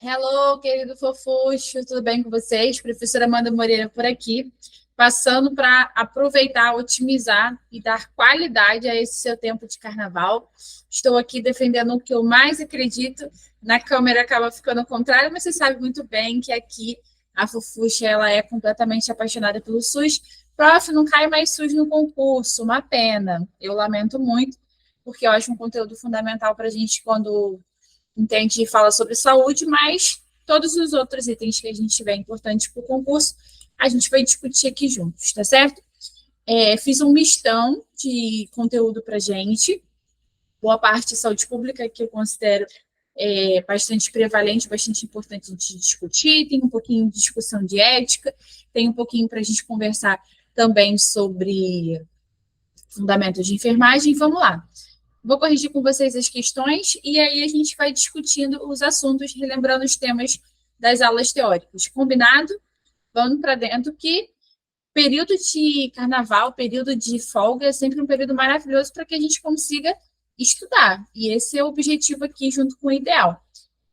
Hello, querido fofucho, tudo bem com vocês? Professora Amanda Moreira por aqui, passando para aproveitar, otimizar e dar qualidade a esse seu tempo de carnaval. Estou aqui defendendo o que eu mais acredito. Na câmera acaba ficando ao contrário, mas você sabe muito bem que aqui a fofucha ela é completamente apaixonada pelo SUS. Prof, não cai mais SUS no concurso, uma pena. Eu lamento muito, porque eu acho um conteúdo fundamental para a gente quando entende e fala sobre saúde, mas todos os outros itens que a gente tiver importantes para o concurso, a gente vai discutir aqui juntos, tá certo? Fiz um mistão de conteúdo para gente, boa parte de saúde pública que eu considero bastante prevalente, bastante importante de discutir, tem um pouquinho de discussão de ética, tem um pouquinho para a gente conversar também sobre fundamentos de enfermagem. Vamos lá. Vou corrigir com vocês as questões e aí a gente vai discutindo os assuntos, relembrando os temas das aulas teóricas. Combinado? Vamos para dentro que período de carnaval, período de folga é sempre um período maravilhoso para que a gente consiga estudar. E esse é o objetivo aqui junto com o ideal.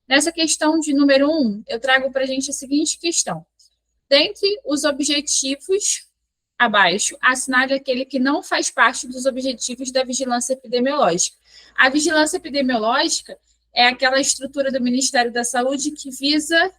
Nessa questão de número 1, eu trago para a gente a seguinte questão. Dentre os objetivos abaixo, assinale aquele que não faz parte dos objetivos da vigilância epidemiológica. A vigilância epidemiológica é aquela estrutura do Ministério da Saúde que visa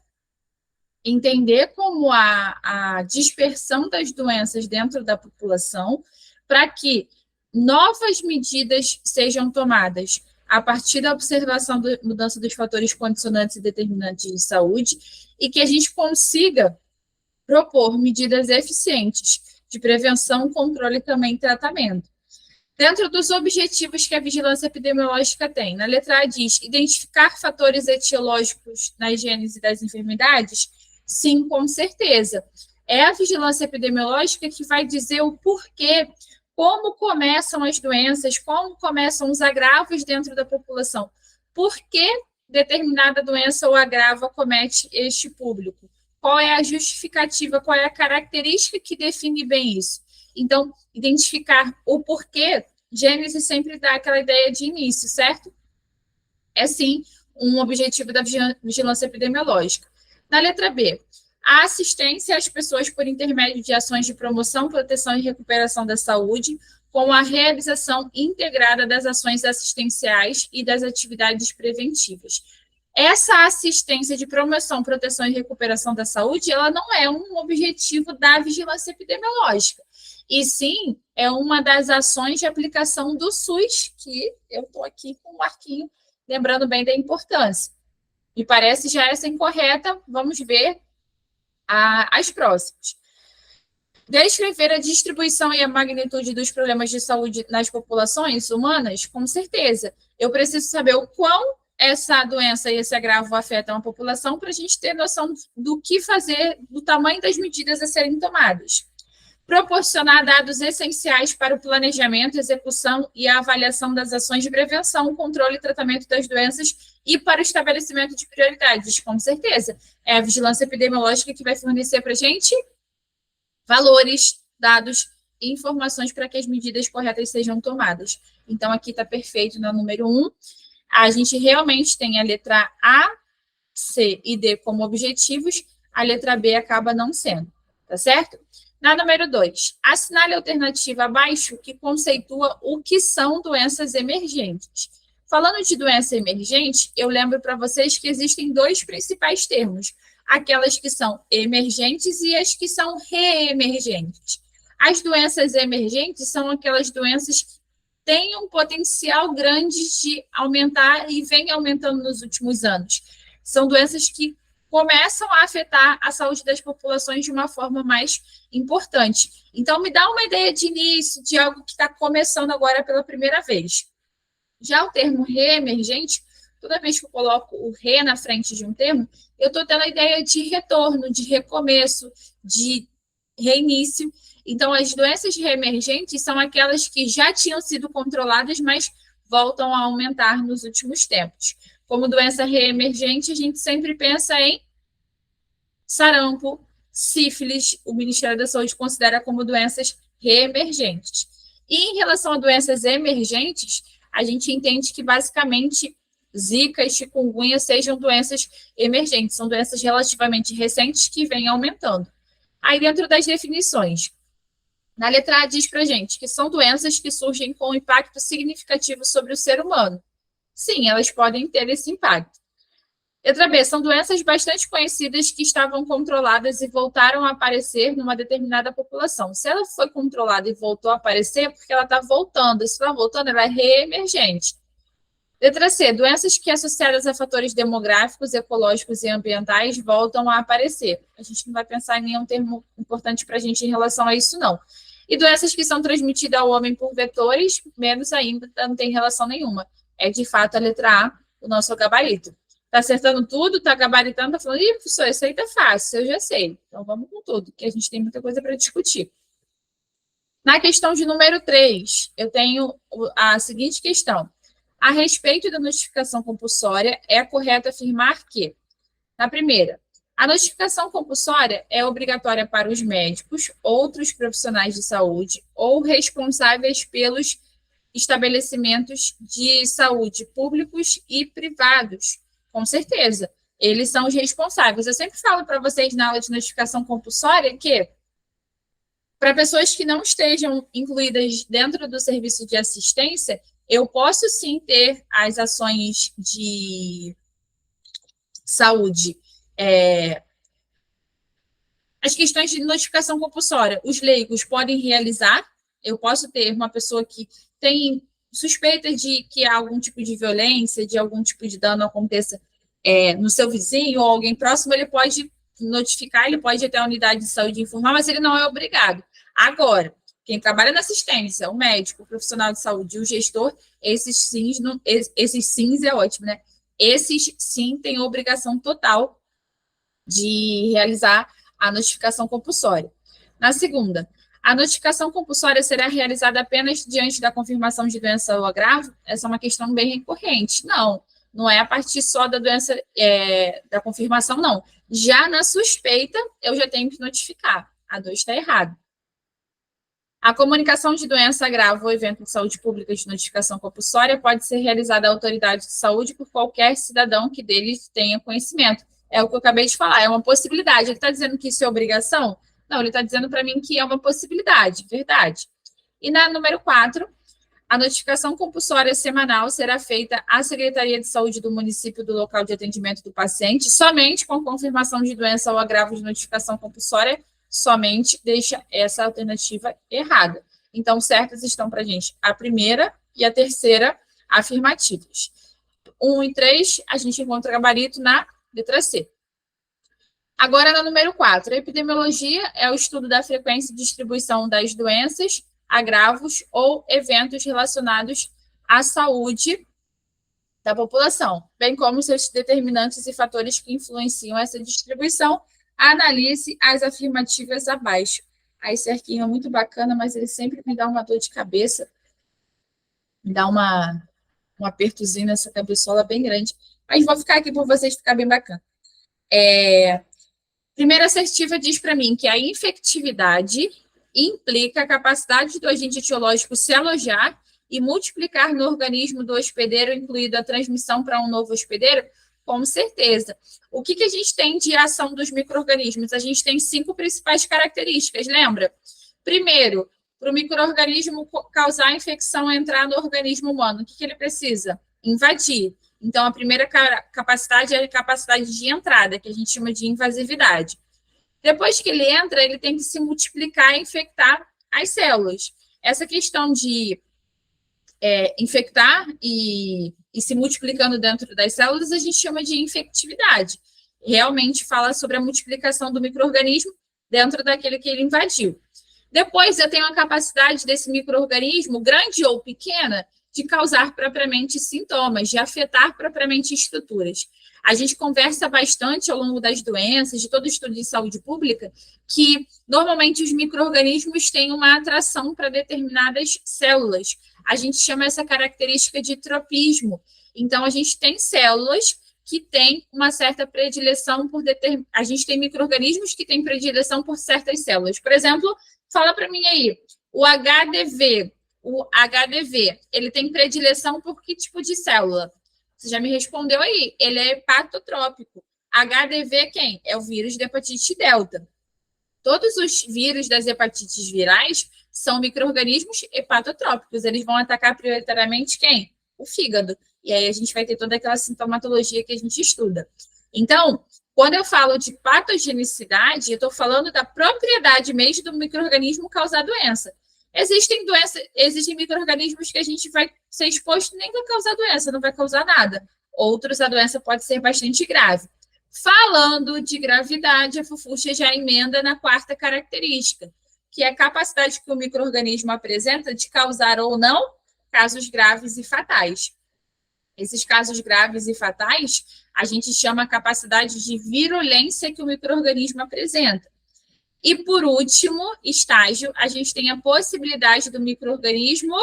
entender como a dispersão das doenças dentro da população para que novas medidas sejam tomadas a partir da observação da mudança dos fatores condicionantes e determinantes de saúde e que a gente consiga propor medidas eficientes de prevenção, controle e também tratamento. Dentro dos objetivos que a vigilância epidemiológica tem, na letra A diz identificar fatores etiológicos na gênese das enfermidades? Sim, com certeza. É a vigilância epidemiológica que vai dizer o porquê, como começam as doenças, como começam os agravos dentro da população. Por que determinada doença ou agravo acomete este público? Qual é a justificativa, qual é a característica que define bem isso? Então, identificar o porquê, Gênesis sempre dá aquela ideia de início, certo? É sim um objetivo da vigilância epidemiológica. Na letra B, a assistência às pessoas por intermédio de ações de promoção, proteção e recuperação da saúde, com a realização integrada das ações assistenciais e das atividades preventivas. Essa assistência de promoção, proteção e recuperação da saúde, ela não é um objetivo da vigilância epidemiológica, e sim é uma das ações de aplicação do SUS, que eu estou aqui com o arquinho, lembrando bem da importância. Me parece já essa incorreta, vamos ver as próximas. Descrever a distribuição e a magnitude dos problemas de saúde nas populações humanas, com certeza. Eu preciso saber o quão essa doença e esse agravo afetam a população para a gente ter noção do que fazer, do tamanho das medidas a serem tomadas. Proporcionar dados essenciais para o planejamento, execução e a avaliação das ações de prevenção, controle e tratamento das doenças e para o estabelecimento de prioridades, com certeza. É a vigilância epidemiológica que vai fornecer para a gente valores, dados e informações para que as medidas corretas sejam tomadas. Então, aqui está perfeito na número 1. A gente realmente tem a letra A, C e D como objetivos, a letra B acaba não sendo, tá certo? Na número 2, assinale a alternativa abaixo que conceitua o que são doenças emergentes. Falando de doença emergente, eu lembro para vocês que existem dois principais termos, aquelas que são emergentes e as que são reemergentes. As doenças emergentes são aquelas doenças que têm um potencial grande de aumentar e vem aumentando nos últimos anos. São doenças que começam a afetar a saúde das populações de uma forma mais importante. Então, me dá uma ideia de início, de algo que está começando agora pela primeira vez. Já o termo reemergente, toda vez que eu coloco o re na frente de um termo, eu estou tendo a ideia de retorno, de recomeço, de reinício. Então, as doenças reemergentes são aquelas que já tinham sido controladas, mas voltam a aumentar nos últimos tempos. Como doença reemergente, a gente sempre pensa em sarampo, sífilis, o Ministério da Saúde considera como doenças reemergentes. E em relação a doenças emergentes, a gente entende que basicamente Zika e chikungunya sejam doenças emergentes, são doenças relativamente recentes que vêm aumentando. Aí, dentro das definições, na letra A diz para gente que são doenças que surgem com impacto significativo sobre o ser humano. Sim, elas podem ter esse impacto. Letra B, são doenças bastante conhecidas que estavam controladas e voltaram a aparecer numa determinada população. Se ela foi controlada e voltou a aparecer, é porque ela está voltando. Se está voltando, ela é reemergente. Letra C, doenças que associadas a fatores demográficos, ecológicos e ambientais voltam a aparecer. A gente não vai pensar em nenhum termo importante para a gente em relação a isso, não. E doenças que são transmitidas ao homem por vetores, menos ainda, não tem relação nenhuma. É, de fato, a letra A, o nosso gabarito. Está acertando tudo, está gabaritando, está falando, professor, isso aí está fácil, eu já sei. Então, vamos com tudo, que a gente tem muita coisa para discutir. Na questão de número 3, eu tenho a seguinte questão. A respeito da notificação compulsória, é correto afirmar que, na primeira, a notificação compulsória é obrigatória para os médicos, outros profissionais de saúde ou responsáveis pelos estabelecimentos de saúde públicos e privados. Com certeza, eles são os responsáveis. Eu sempre falo para vocês na aula de notificação compulsória que, para pessoas que não estejam incluídas dentro do serviço de assistência, eu posso sim ter as ações de saúde, as questões de notificação compulsória. Os leigos podem realizar, eu posso ter uma pessoa que tem suspeita de que há algum tipo de violência, de algum tipo de dano aconteça no seu vizinho ou alguém próximo, ele pode notificar, ele pode ir até a unidade de saúde informar, mas ele não é obrigado. Agora, quem trabalha na assistência, o médico, o profissional de saúde e o gestor, esses sims é ótimo, né? Esses sim têm obrigação total de realizar a notificação compulsória. Na segunda, a notificação compulsória será realizada apenas diante da confirmação de doença ou agravo? Essa é uma questão bem recorrente. Não, não é a partir só da doença, da confirmação, não. Já na suspeita, eu já tenho que notificar. A 2 está errado. A comunicação de doença, agravo ou evento de saúde pública de notificação compulsória pode ser realizada à autoridade de saúde por qualquer cidadão que dele tenha conhecimento. É o que eu acabei de falar, é uma possibilidade. Ele está dizendo que isso é obrigação? Não, ele está dizendo para mim que é uma possibilidade, verdade. E na número 4, a notificação compulsória semanal será feita à Secretaria de Saúde do município do local de atendimento do paciente, somente com confirmação de doença ou agravo de notificação compulsória, somente deixa essa alternativa errada. Então, certas estão para a gente a primeira e a terceira afirmativas. 1 e 3, a gente encontra gabarito na letra C. Agora, na número 4, a epidemiologia é o estudo da frequência e distribuição das doenças, agravos ou eventos relacionados à saúde da população, bem como seus determinantes e fatores que influenciam essa distribuição. Analise as afirmativas abaixo. Aí, esse arquinho é muito bacana, mas ele sempre me dá uma dor de cabeça, me dá um apertozinho nessa cabeçola bem grande. Mas vou ficar aqui por vocês, ficar bem bacana. Primeira assertiva diz para mim que a infectividade implica a capacidade do agente etiológico se alojar e multiplicar no organismo do hospedeiro, incluído a transmissão para um novo hospedeiro. Com certeza. O que a gente tem de ação dos micro-organismos? A gente tem 5 principais características, lembra? Primeiro, para o micro-organismo causar infecção, entrar no organismo humano, o que ele precisa? Invadir. Então, a primeira capacidade é a capacidade de entrada, que a gente chama de invasividade. Depois que ele entra, ele tem que se multiplicar e infectar as células. Essa questão de infectar e se multiplicando dentro das células, a gente chama de infectividade. Realmente fala sobre a multiplicação do micro-organismo dentro daquele que ele invadiu. Depois, eu tenho a capacidade desse micro-organismo, grande ou pequena, de causar propriamente sintomas, de afetar propriamente estruturas. A gente conversa bastante ao longo das doenças, de todo estudo de saúde pública, que normalmente os micro-organismos têm uma atração para determinadas células. A gente chama essa característica de tropismo. Então, a gente tem células que têm uma certa predileção por a gente tem micro-organismos que têm predileção por certas células. Por exemplo, fala para mim aí, o HDV, ele tem predileção por que tipo de célula? Você já me respondeu aí. Ele é hepatotrópico. HDV é quem? É o vírus da hepatite delta. Todos os vírus das hepatites virais são micro-organismos hepatotrópicos. Eles vão atacar prioritariamente quem? O fígado. E aí a gente vai ter toda aquela sintomatologia que a gente estuda. Então, quando eu falo de patogenicidade, eu estou falando da propriedade mesmo do micro-organismo causar doença. Existem micro-organismos que a gente vai ser exposto e nem vai causar doença, não vai causar nada. Outros, a doença pode ser bastante grave. Falando de gravidade, a Fufuxa já emenda na quarta característica, que é a capacidade que o micro-organismo apresenta de causar ou não casos graves e fatais. Esses casos graves e fatais, a gente chama a capacidade de virulência que o micro-organismo apresenta. E, por último estágio, a gente tem a possibilidade do micro-organismo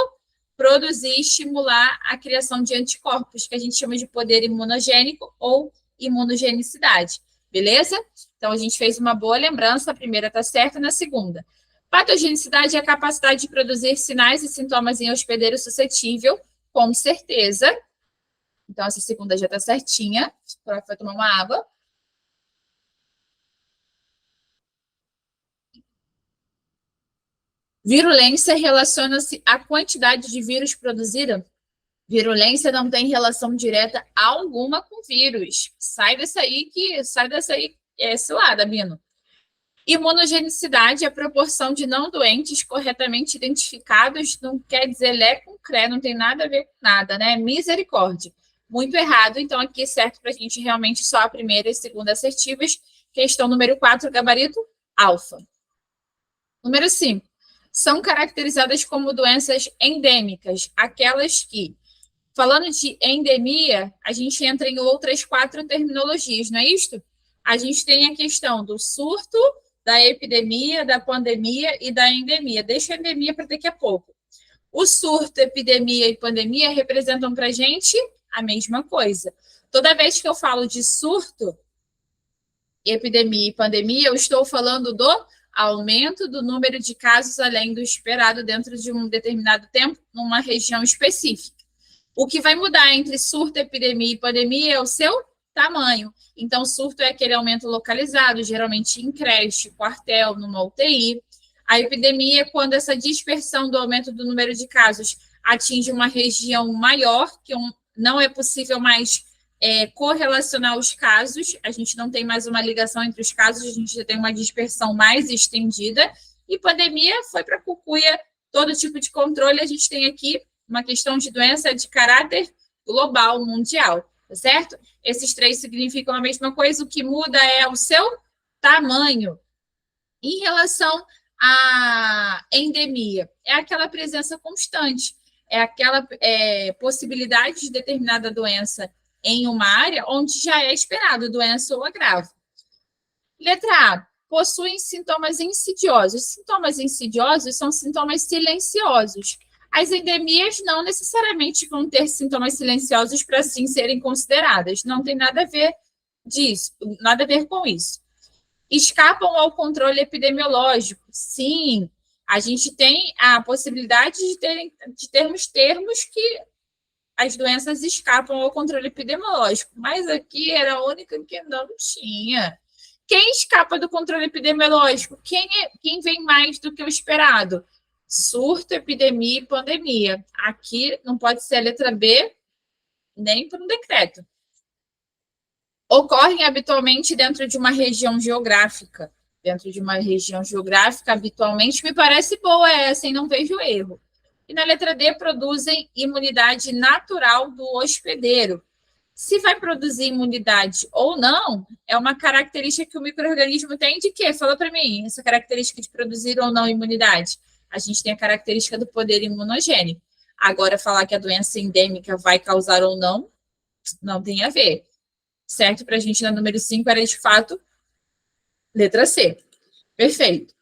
produzir e estimular a criação de anticorpos, que a gente chama de poder imunogênico ou imunogenicidade. Beleza? Então, a gente fez uma boa lembrança. A primeira está certa, na segunda. Patogenicidade é a capacidade de produzir sinais e sintomas em hospedeiro suscetível, com certeza. Então, essa segunda já está certinha. O prof vai tomar uma água. Virulência relaciona-se à quantidade de vírus produzida. Virulência não tem relação direta alguma com vírus. Sai dessa aí, esse lado, Abino. Imunogenicidade é a proporção de não doentes corretamente identificados, não quer dizer lé com cré, não tem nada a ver com nada, né? Misericórdia. Muito errado, então aqui certo para a gente realmente só a primeira e segunda assertivas. Questão número 4, gabarito alfa. Número 5. São caracterizadas como doenças endêmicas, aquelas que, falando de endemia, a gente entra em outras 4 terminologias, não é isto? A gente tem a questão do surto, da epidemia, da pandemia e da endemia. Deixa a endemia para daqui a pouco. O surto, epidemia e pandemia representam para a gente a mesma coisa. Toda vez que eu falo de surto, epidemia e pandemia, eu estou falando do aumento do número de casos além do esperado dentro de um determinado tempo, numa região específica. O que vai mudar entre surto, epidemia e pandemia é o seu tamanho. Então, surto é aquele aumento localizado, geralmente em creche, quartel, numa UTI. A epidemia é quando essa dispersão do aumento do número de casos atinge uma região maior, que não é possível mais correlacionar os casos, a gente não tem mais uma ligação entre os casos, a gente já tem uma dispersão mais estendida, e pandemia foi para a cucuia, todo tipo de controle, a gente tem aqui uma questão de doença de caráter global, mundial, tá certo? Esses 3 significam a mesma coisa, o que muda é o seu tamanho. Em relação à endemia, é aquela presença constante, é aquela possibilidade de determinada doença em uma área onde já é esperado doença ou agravo. Letra A. Possuem sintomas insidiosos. Sintomas insidiosos são sintomas silenciosos. As endemias não necessariamente vão ter sintomas silenciosos para assim serem consideradas. Não tem nada a ver disso, nada a ver com isso. Escapam ao controle epidemiológico. Sim, a gente tem a possibilidade de termos termos que as doenças escapam ao controle epidemiológico, mas aqui era a única que não tinha. Quem escapa do controle epidemiológico? Quem vem mais do que o esperado? Surto, epidemia e pandemia. Aqui não pode ser a letra B, nem por um decreto. Ocorrem habitualmente dentro de uma região geográfica. Dentro de uma região geográfica, habitualmente, me parece boa essa, e não vejo erro. E na letra D, produzem imunidade natural do hospedeiro. Se vai produzir imunidade ou não, é uma característica que o micro-organismo tem de quê? Fala para mim, essa característica de produzir ou não imunidade. A gente tem a característica do poder imunogênico. Agora, falar que a doença endêmica vai causar ou não, não tem a ver. Certo? Para a gente, na número 5, era de fato letra C. Perfeito.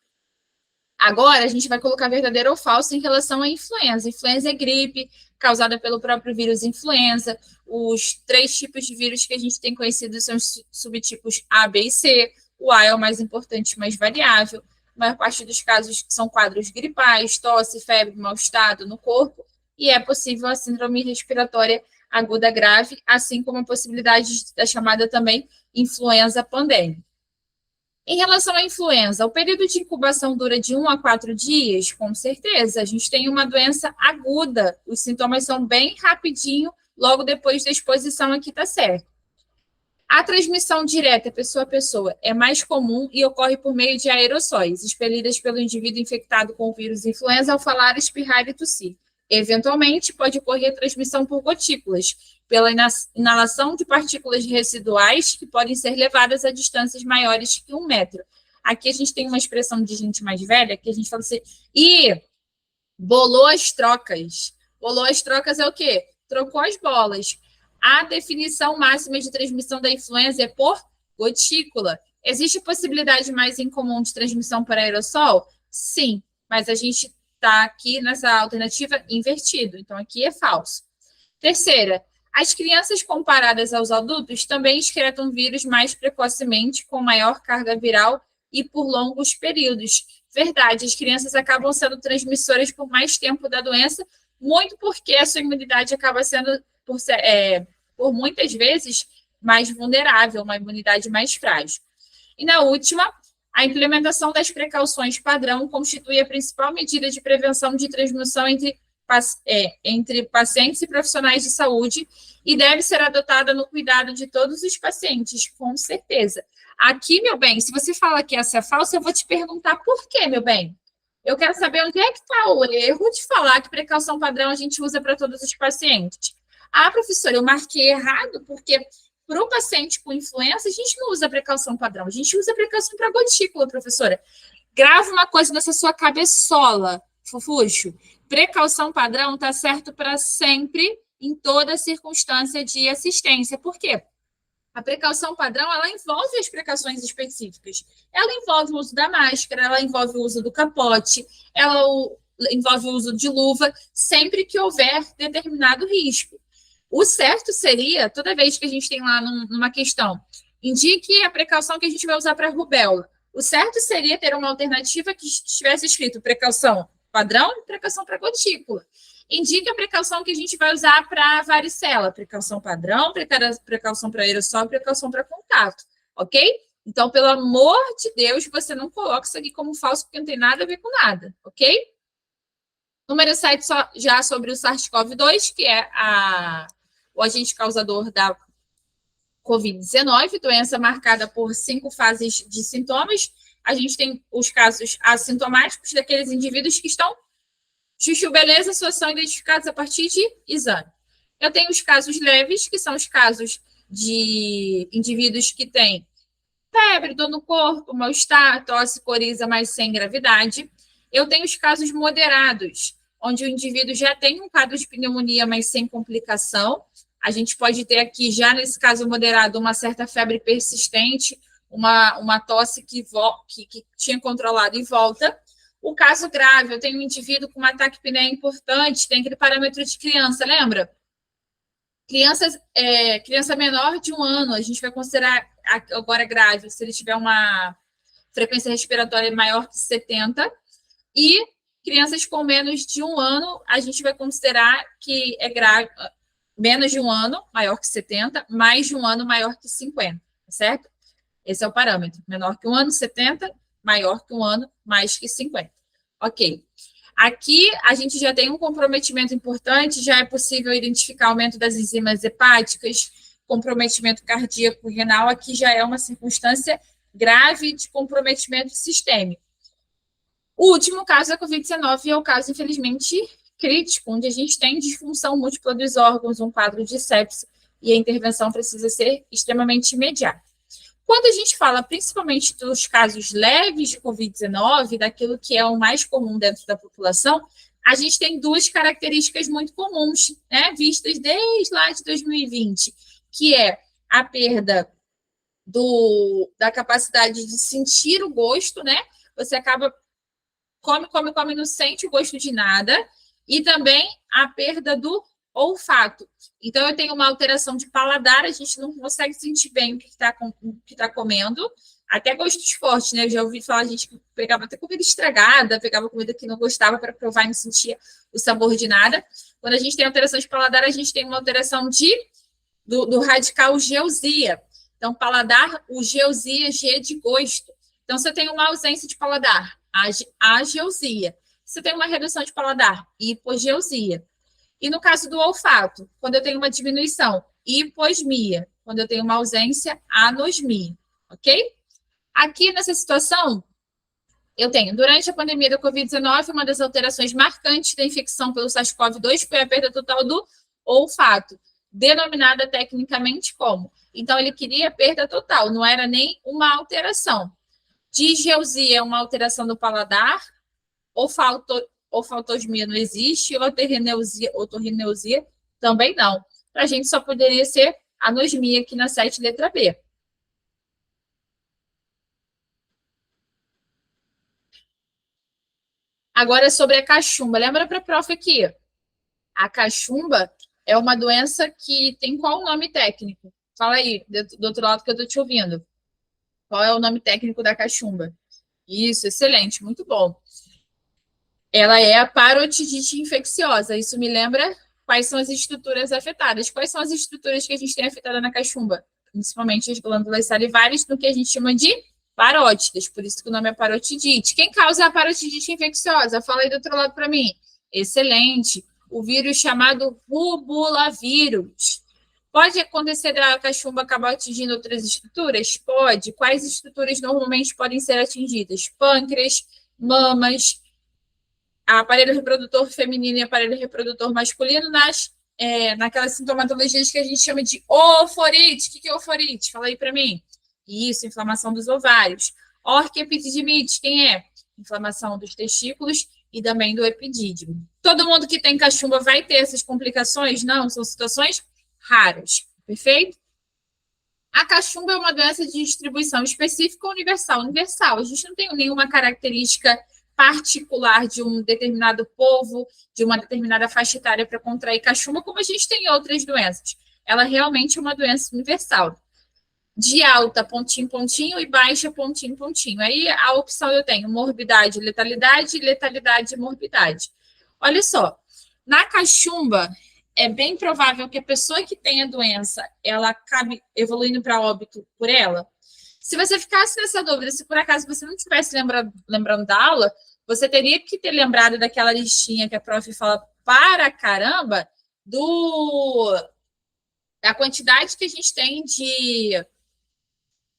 Agora, a gente vai colocar verdadeiro ou falso em relação à influenza. Influenza é gripe, causada pelo próprio vírus influenza. Os 3 tipos de vírus que a gente tem conhecido são os subtipos A, B e C. O A é o mais importante, mais variável. A maior parte dos casos são quadros gripais, tosse, febre, mau estado no corpo. E é possível a síndrome respiratória aguda grave, assim como a possibilidade da chamada também influenza pandêmica. Em relação à influenza, o período de incubação dura de 1 a 4 dias? Com certeza. A gente tem uma doença aguda. Os sintomas são bem rapidinho, logo depois da exposição aqui está certo. A transmissão direta, pessoa a pessoa, é mais comum e ocorre por meio de aerossóis, expelidas pelo indivíduo infectado com o vírus influenza ao falar, espirrar e tossir. Eventualmente, pode ocorrer transmissão por gotículas, pela inalação de partículas residuais que podem ser levadas a distâncias maiores que 1 metro. Aqui a gente tem uma expressão de gente mais velha que a gente fala assim, bolou as trocas. Bolou as trocas é o quê? Trocou as bolas. A definição máxima de transmissão da influenza é por gotícula. Existe possibilidade mais incomum de transmissão por aerossol? Sim, mas a gente está aqui nessa alternativa invertido, então aqui é falso. Terceira, as crianças comparadas aos adultos também excretam vírus mais precocemente, com maior carga viral e por longos períodos. Verdade, as crianças acabam sendo transmissoras por mais tempo da doença, muito porque a sua imunidade acaba sendo, por muitas vezes, mais vulnerável, uma imunidade mais frágil. E na última, a implementação das precauções padrão constitui a principal medida de prevenção de transmissão entre pacientes e profissionais de saúde e deve ser adotada no cuidado de todos os pacientes, com certeza. Aqui, meu bem, se você fala que essa é falsa, eu vou te perguntar por quê, meu bem? Eu quero saber onde é que está o erro de falar que precaução padrão a gente usa para todos os pacientes. Ah, professora, eu marquei errado, porque para o paciente com influenza, a gente não usa precaução padrão, a gente usa precaução para gotícula, professora. Grava uma coisa nessa sua cabeçola, fofuxo. Precaução padrão está certo para sempre, em toda circunstância de assistência. Por quê? A precaução padrão, ela envolve as precauções específicas. Ela envolve o uso da máscara, ela envolve o uso do capote, ela envolve o uso de luva, sempre que houver determinado risco. O certo seria, toda vez que a gente tem lá numa questão, indique a precaução que a gente vai usar para a rubéola. O certo seria ter uma alternativa que estivesse escrito precaução padrão e precaução para gotícula. Indique a precaução que a gente vai usar para varicela. Precaução padrão, precaução para aerossol, precaução para contato. Ok? Então, pelo amor de Deus, você não coloca isso aqui como falso, porque não tem nada a ver com nada. Ok? Número 7, já sobre o SARS-CoV-2, que é o agente causador da Covid-19, doença marcada por 5 fases de sintomas. A gente tem os casos assintomáticos daqueles indivíduos que estão chuchu, beleza, só são identificados a partir de exame. Eu tenho os casos leves, que são os casos de indivíduos que têm febre, dor no corpo, mal-estar, tosse, coriza, mas sem gravidade. Eu tenho os casos moderados, onde o indivíduo já tem um quadro de pneumonia, mas sem complicação. A gente pode ter aqui, já nesse caso moderado, uma certa febre persistente, uma tosse que tinha controlado e volta. O caso grave, eu tenho um indivíduo com uma taquipneia importante, tem aquele parâmetro de criança, lembra? Criança menor de 1 ano, a gente vai considerar agora grave, se ele tiver uma frequência respiratória maior que 70, e crianças com menos de 1 ano, a gente vai considerar que é grave, menos de 1 ano, maior que 70, mais de 1 ano, maior que 50, certo? Esse é o parâmetro, menor que 1 ano, 70, maior que 1 ano, mais que 50. Ok. Aqui, a gente já tem um comprometimento importante, já é possível identificar aumento das enzimas hepáticas, comprometimento cardíaco renal, aqui já é uma circunstância grave de comprometimento sistêmico. O último caso da Covid-19 é o caso, infelizmente, crítico, onde a gente tem disfunção múltipla dos órgãos, um quadro de sepse, e a intervenção precisa ser extremamente imediata. Quando a gente fala principalmente dos casos leves de Covid-19, daquilo que é o mais comum dentro da população, a gente tem 2 características muito comuns, né, vistas desde lá de 2020, que é a perda da capacidade de sentir o gosto, né? Você acaba come, não sente o gosto de nada, e também a perda do olfato. Então, eu tenho uma alteração de paladar, a gente não consegue sentir bem o que está comendo, até gostos fortes, né? Eu já ouvi falar de gente que pegava até comida estragada, pegava comida que não gostava para provar e não sentia o sabor de nada. Quando a gente tem alteração de paladar, a gente tem uma alteração do radical geusia. Então, paladar, o geusia, G de gosto. Então, você tem uma ausência de paladar, ageusia. Você tem uma redução de paladar, hipogeusia. E no caso do olfato, quando eu tenho uma diminuição, hiposmia. Quando eu tenho uma ausência, anosmia. Ok? Aqui nessa situação, eu tenho, durante a pandemia da Covid-19, uma das alterações marcantes da infecção pelo SARS-CoV-2 foi a perda total do olfato, denominada tecnicamente como. Então, ele queria perda total, não era nem uma alteração. Digeusia é uma alteração do paladar, olfatosmia não existe, otorrineusia também não. Para a gente só poderia ser anosmia aqui na 7, letra B. Agora, sobre a cachumba. Lembra para a prof aqui? A cachumba é uma doença que tem qual o nome técnico? Fala aí, do outro lado que eu estou te ouvindo. Qual é o nome técnico da cachumba? Isso, excelente, muito bom. Ela é a parotidite infecciosa. Isso me lembra quais são as estruturas afetadas. Quais são as estruturas que a gente tem afetada na cachumba? Principalmente as glândulas salivares, no que a gente chama de parótidas. Por isso que o nome é parotidite. Quem causa a parotidite infecciosa? Fala aí do outro lado para mim. Excelente. O vírus chamado rubulavírus. Pode acontecer da cachumba acabar atingindo outras estruturas? Pode. Quais estruturas normalmente podem ser atingidas? Pâncreas, mamas, aparelho reprodutor feminino e aparelho reprodutor masculino naquelas sintomatologias que a gente chama de oforite. O que é oforite? Fala aí para mim. Isso, inflamação dos ovários. Orquiepididimite, quem é? Inflamação dos testículos e também do epidídimo. Todo mundo que tem cachumba vai ter essas complicações? Não, são situações raras. Perfeito? A cachumba é uma doença de distribuição específica ou universal? Universal. A gente não tem nenhuma característica particular de um determinado povo, de uma determinada faixa etária para contrair cachumba, como a gente tem outras doenças. Ela realmente é uma doença universal. De alta, pontinho, pontinho, e baixa, pontinho, pontinho. Aí a opção eu tenho morbidade, letalidade, letalidade e morbidade. Olha só, na cachumba, é bem provável que a pessoa que tem a doença, ela acabe evoluindo para óbito por ela. Se você ficasse nessa dúvida, se por acaso você não estivesse lembrando da aula, você teria que ter lembrado daquela listinha que a prof fala para caramba da quantidade que a gente tem de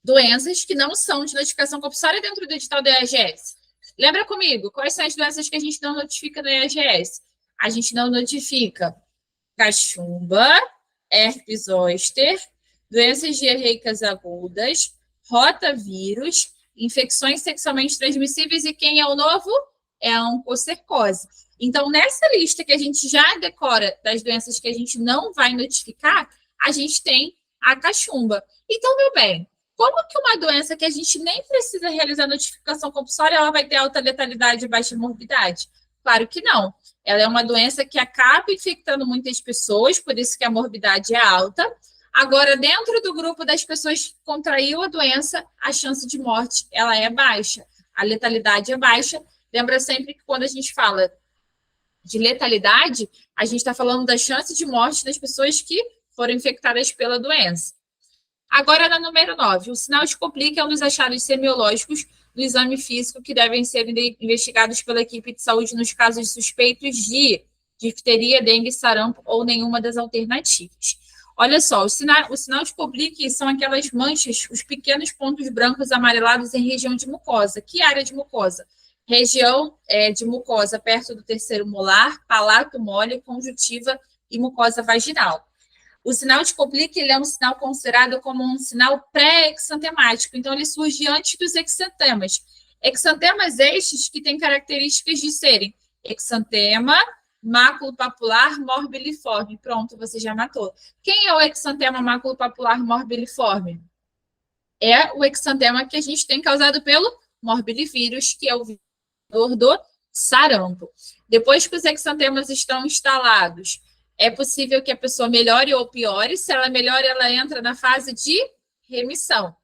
doenças que não são de notificação compulsória dentro do edital do IAGS. Lembra comigo, quais são as doenças que a gente não notifica no IAGS? A gente não notifica cachumba, herpes zoster, doenças diarreicas agudas, rotavírus, infecções sexualmente transmissíveis e quem é o novo? É a oncocercose. Então, nessa lista que a gente já decora das doenças que a gente não vai notificar, a gente tem a cachumba. Então, meu bem, como que uma doença que a gente nem precisa realizar notificação compulsória, ela vai ter alta letalidade e baixa morbidade? Claro que não. Ela é uma doença que acaba infectando muitas pessoas, por isso que a morbidade é alta. Agora, dentro do grupo das pessoas que contraiu a doença, a chance de morte ela é baixa. A letalidade é baixa. Lembra sempre que quando a gente fala de letalidade, a gente está falando da chance de morte das pessoas que foram infectadas pela doença. Agora, na número 9, o sinal de complica é um dos achados semiológicos do exame físico que devem ser investigados pela equipe de saúde nos casos suspeitos de difteria, dengue, sarampo ou nenhuma das alternativas. Olha só, o sinal de complique são aquelas manchas, os pequenos pontos brancos amarelados em região de mucosa. Que área de mucosa? Região de mucosa perto do terceiro molar, palato mole, conjuntiva e mucosa vaginal. O sinal de complique ele é um sinal considerado como um sinal pré-exantemático, então ele surge antes dos exantemas. Exantemas estes que têm características de serem exantema, máculo-papular, morbiliforme. Pronto, você já matou. Quem é o exantema máculo-papular morbiliforme? É o exantema que a gente tem causado pelo morbilivírus, que é o vírus do sarampo. Depois que os exantemas estão instalados, é possível que a pessoa melhore ou piore. Se ela melhora, ela entra na fase de remissão.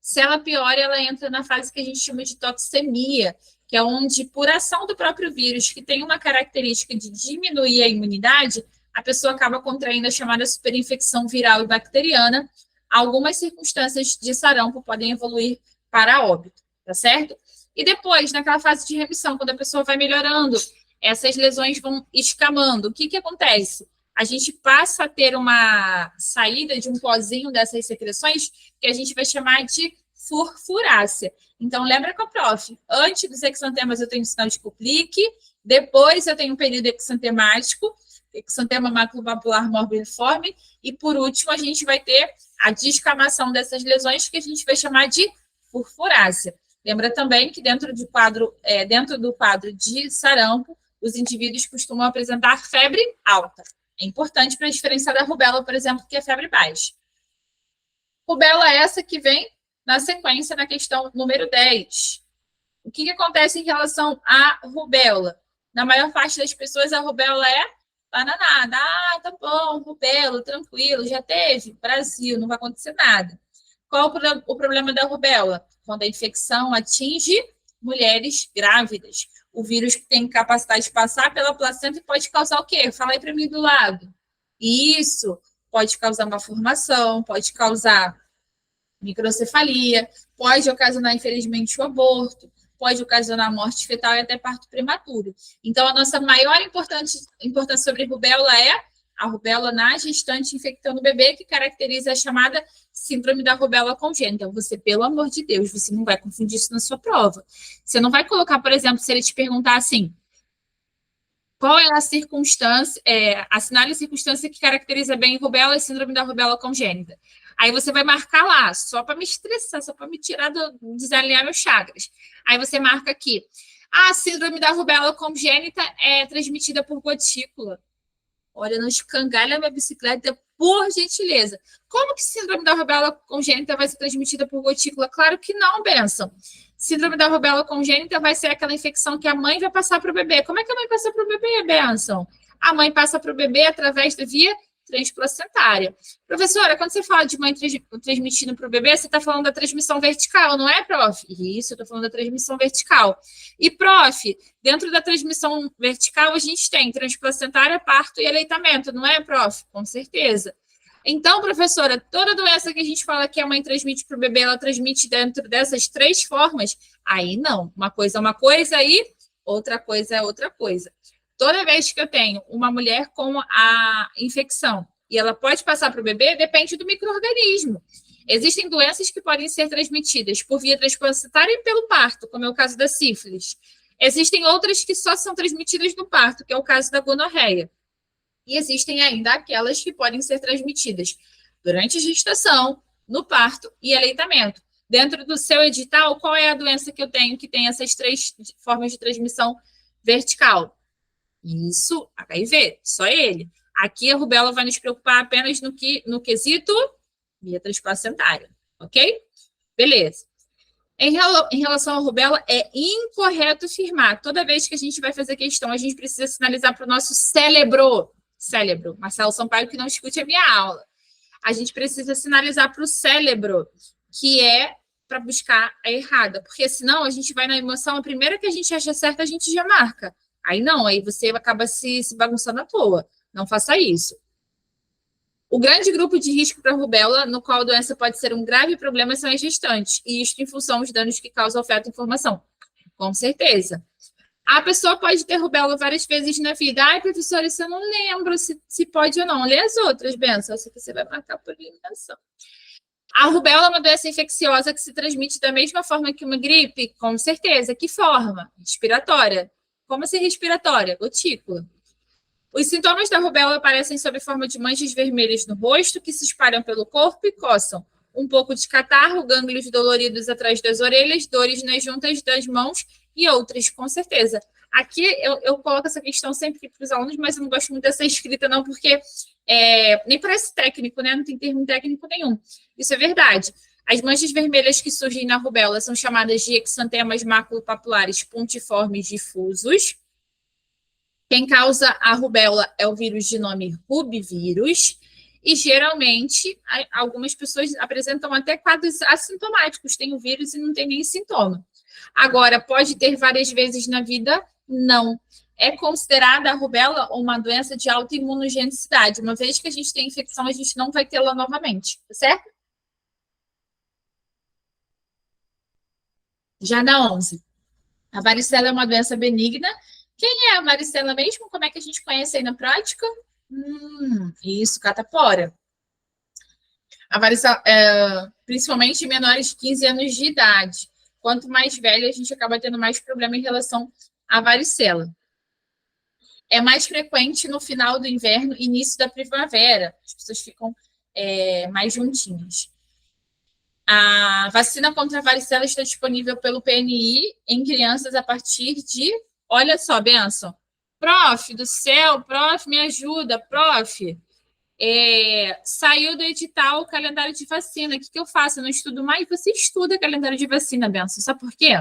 Se ela piora, ela entra na fase que a gente chama de toxemia, que é onde, por ação do próprio vírus, que tem uma característica de diminuir a imunidade, a pessoa acaba contraindo a chamada superinfecção viral e bacteriana. Algumas circunstâncias de sarampo podem evoluir para óbito, tá certo? E depois, naquela fase de remissão, quando a pessoa vai melhorando, essas lesões vão escamando. O que acontece? A gente passa a ter uma saída de um pozinho dessas secreções que a gente vai chamar de furfurácea. Então, lembra com a prof. Antes dos exantemas eu tenho sinal de Kuplik, depois eu tenho um período exantemático, exantema maculopapular morbidiforme, e por último a gente vai ter a descamação dessas lesões que a gente vai chamar de furfurácea. Lembra também que dentro do quadro de sarampo, os indivíduos costumam apresentar febre alta. É importante para diferenciar da rubéola, por exemplo, que é febre baixa. Rubéola é essa que vem na sequência na questão número 10. O que acontece em relação à rubéola? Na maior parte das pessoas, a rubéola é bananada. Ah, tá bom, rubéola, tranquilo, já teve. Brasil, não vai acontecer nada. Qual o problema da rubéola? Quando a infecção atinge mulheres grávidas. O vírus tem capacidade de passar pela placenta e pode causar o quê? Fala aí para mim do lado. Isso pode causar uma formação, pode causar microcefalia, pode ocasionar, infelizmente, o aborto, pode ocasionar morte fetal e até parto prematuro. Então, a nossa maior importância sobre rubéola é a rubéola na gestante infectando o bebê, que caracteriza a chamada síndrome da rubéola congênita. Você, pelo amor de Deus, você não vai confundir isso na sua prova. Você não vai colocar, por exemplo, se ele te perguntar assim, qual é a circunstância, assinale a circunstância que caracteriza bem rubéola e síndrome da rubéola congênita. Aí você vai marcar lá, só para me estressar, só para me tirar desalinhar meus chakras. Aí você marca aqui, a síndrome da rubéola congênita é transmitida por gotícula. Olha, não escangalha minha bicicleta, por gentileza. Como que síndrome da rubéola congênita vai ser transmitida por gotícula? Claro que não, benção. Síndrome da rubéola congênita vai ser aquela infecção que a mãe vai passar para o bebê. Como é que a mãe passa para o bebê, benção? A mãe passa para o bebê através da via transplacentária. Professora, quando você fala de mãe transmitindo para o bebê, você está falando da transmissão vertical, não é, prof? Isso, eu estou falando da transmissão vertical. E, prof, dentro da transmissão vertical, a gente tem transplacentária, parto e aleitamento, não é, prof? Com certeza. Então, professora, toda doença que a gente fala que a mãe transmite para o bebê, ela transmite dentro dessas 3 formas? Aí não. Uma coisa é uma coisa e outra coisa é outra coisa. Toda vez que eu tenho uma mulher com a infecção e ela pode passar para o bebê, depende do micro-organismo. Existem doenças que podem ser transmitidas por via transplacentária e pelo parto, como é o caso da sífilis. Existem outras que só são transmitidas no parto, que é o caso da gonorreia. E existem ainda aquelas que podem ser transmitidas durante a gestação, no parto e aleitamento. Dentro do seu edital, qual é a doença que eu tenho que tem essas 3 formas de transmissão vertical? Isso, HIV, só ele. Aqui a rubéola vai nos preocupar apenas no quesito via transplacentária, ok? Beleza. Em relação à rubéola, é incorreto afirmar. Toda vez que a gente vai fazer questão, a gente precisa sinalizar para o nosso cérebro. Marcelo Sampaio, que não escute a minha aula. A gente precisa sinalizar para o cérebro, que é para buscar a errada. Porque senão a gente vai na emoção, a primeira que a gente acha certa, a gente já marca. Aí não, aí você acaba se bagunçando à toa. Não faça isso. O grande grupo de risco para rubéola, no qual a doença pode ser um grave problema, são as gestantes. E isto em função dos danos que causa o feto em formação. Com certeza. A pessoa pode ter rubéola várias vezes na vida. Ai, professora, isso eu não lembro se pode ou não. Lê as outras, benção. Essa aqui você vai marcar por eliminação. A rubéola é uma doença infecciosa que se transmite da mesma forma que uma gripe? Com certeza. Que forma? Respiratória. Como assim respiratória? Gotícula. Os sintomas da rubéola aparecem sob forma de manchas vermelhas no rosto, que se espalham pelo corpo e coçam. Um pouco de catarro, gânglios doloridos atrás das orelhas, dores nas juntas das mãos e outras, com certeza. Aqui eu coloco essa questão sempre para os alunos, mas eu não gosto muito dessa escrita, não, porque nem parece técnico, né? Não tem termo técnico nenhum. Isso é verdade. As manchas vermelhas que surgem na rubéola são chamadas de exantemas maculopapulares pontiformes difusos. Quem causa a rubéola é o vírus de nome rubivírus. E, geralmente, algumas pessoas apresentam até quadros assintomáticos, tem o vírus e não tem nem sintoma. Agora, pode ter várias vezes na vida? Não. É considerada a rubéola uma doença de autoimunogenicidade. Uma vez que a gente tem infecção, a gente não vai tê-la novamente, certo? Já na 11. A varicela é uma doença benigna. Quem é a varicela mesmo? Como é que a gente conhece aí na prática? Isso, catapora. A varicela, principalmente em menores de 15 anos de idade. Quanto mais velho, a gente acaba tendo mais problema em relação à varicela. É mais frequente no final do inverno e início da primavera. As pessoas ficam mais juntinhas. A vacina contra a varicela está disponível pelo PNI em crianças a partir de... Olha só, benção. Prof, do céu, prof, me ajuda, prof. Saiu do edital o calendário de vacina. O que eu faço? Eu não estudo mais? Você estuda calendário de vacina, benção. Sabe por quê?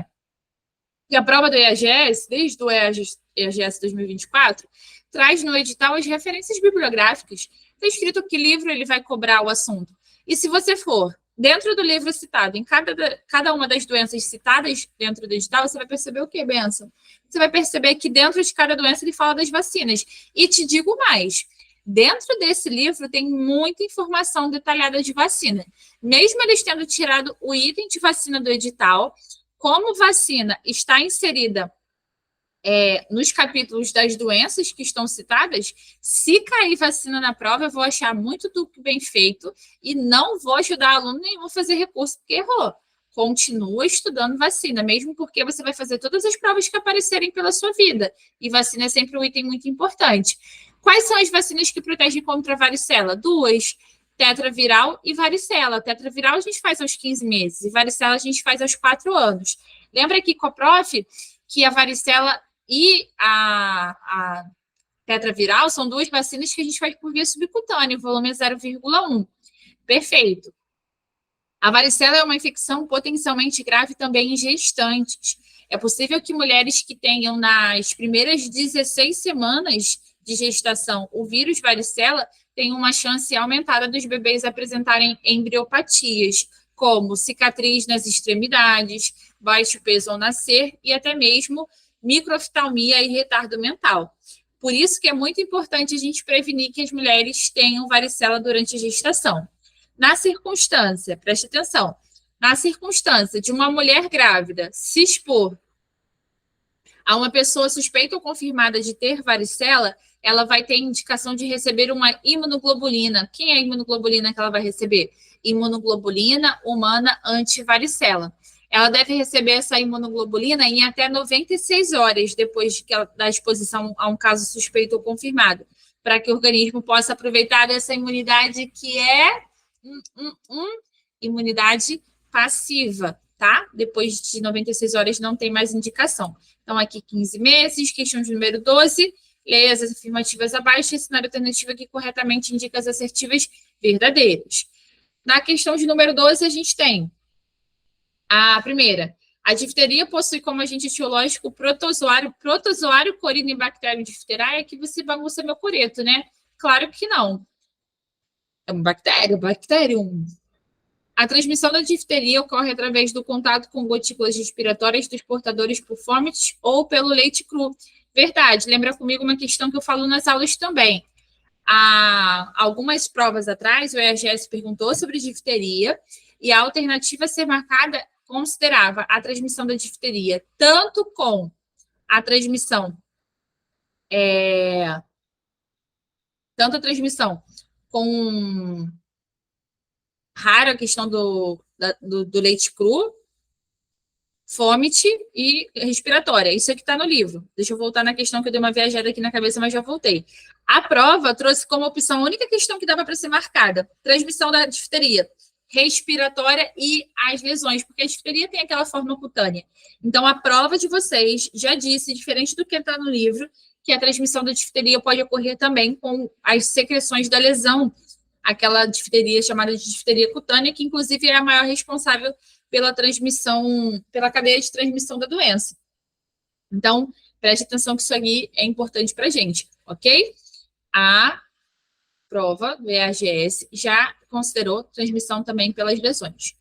Porque a prova do EAGS, desde o EAGS 2024, traz no edital as referências bibliográficas. Está escrito que livro ele vai cobrar o assunto. E se você for dentro do livro citado, em cada uma das doenças citadas dentro do edital, você vai perceber o quê, Benção? Você vai perceber que dentro de cada doença ele fala das vacinas. E te digo mais, dentro desse livro tem muita informação detalhada de vacina. Mesmo eles tendo tirado o item de vacina do edital, como vacina está inserida nos capítulos das doenças que estão citadas, se cair vacina na prova, eu vou achar muito bem feito e não vou ajudar aluno nem vou fazer recurso porque errou. Continua estudando vacina, mesmo porque você vai fazer todas as provas que aparecerem pela sua vida. E vacina é sempre um item muito importante. Quais são as vacinas que protegem contra a varicela? Duas: tetraviral e varicela. Tetraviral a gente faz aos 15 meses e varicela a gente faz aos 4 anos. Lembra aqui com a prof que a varicela e a tetraviral são duas vacinas que a gente faz por via subcutânea, o volume é 0,1. Perfeito. A varicela é uma infecção potencialmente grave também em gestantes. É possível que mulheres que tenham nas primeiras 16 semanas de gestação o vírus varicela tenham uma chance aumentada dos bebês apresentarem embriopatias, como cicatriz nas extremidades, baixo peso ao nascer e até mesmo microoftalmia e retardo mental. Por isso que é muito importante a gente prevenir que as mulheres tenham varicela durante a gestação. Na circunstância, preste atenção, na circunstância de uma mulher grávida se expor a uma pessoa suspeita ou confirmada de ter varicela, ela vai ter indicação de receber uma imunoglobulina. Quem é a imunoglobulina que ela vai receber? Imunoglobulina humana antivaricela. Ela deve receber essa imunoglobulina em até 96 horas depois da exposição a um caso suspeito ou confirmado, para que o organismo possa aproveitar dessa imunidade que é imunidade passiva, tá? Depois de 96 horas não tem mais indicação. Então, aqui 15 meses, questão de número 12, leia as afirmativas abaixo e cenário alternativo que corretamente indica as assertivas verdadeiras. Na questão de número 12, a gente tem a primeira. A difteria possui como agente etiológico protozoário corinibacterium diphtheriae, que você bagunça meu coreto, né? Claro que não. É uma bactéria, bacterium. A transmissão da difteria ocorre através do contato com gotículas respiratórias dos portadores por fomites ou pelo leite cru. Verdade, lembra comigo uma questão que eu falo nas aulas também. Há algumas provas atrás, o EAGS perguntou sobre difteria e a alternativa a ser marcada considerava a transmissão da difteria tanto com a transmissão com rara a questão do leite cru, fômite e respiratória. Isso aqui está no livro. Deixa eu voltar na questão que eu dei uma viajada aqui na cabeça, mas já voltei. A prova trouxe como opção a única questão que dava para ser marcada: transmissão da difteria respiratória e as lesões, porque a difteria tem aquela forma cutânea. Então, a prova de vocês já disse, diferente do que está no livro, que a transmissão da difteria pode ocorrer também com as secreções da lesão, aquela difteria chamada de difteria cutânea, que inclusive é a maior responsável pela transmissão, pela cadeia de transmissão da doença. Então, preste atenção que isso aqui é importante para a gente, ok? A prova do EAGS já considerou transmissão também pelas lesões.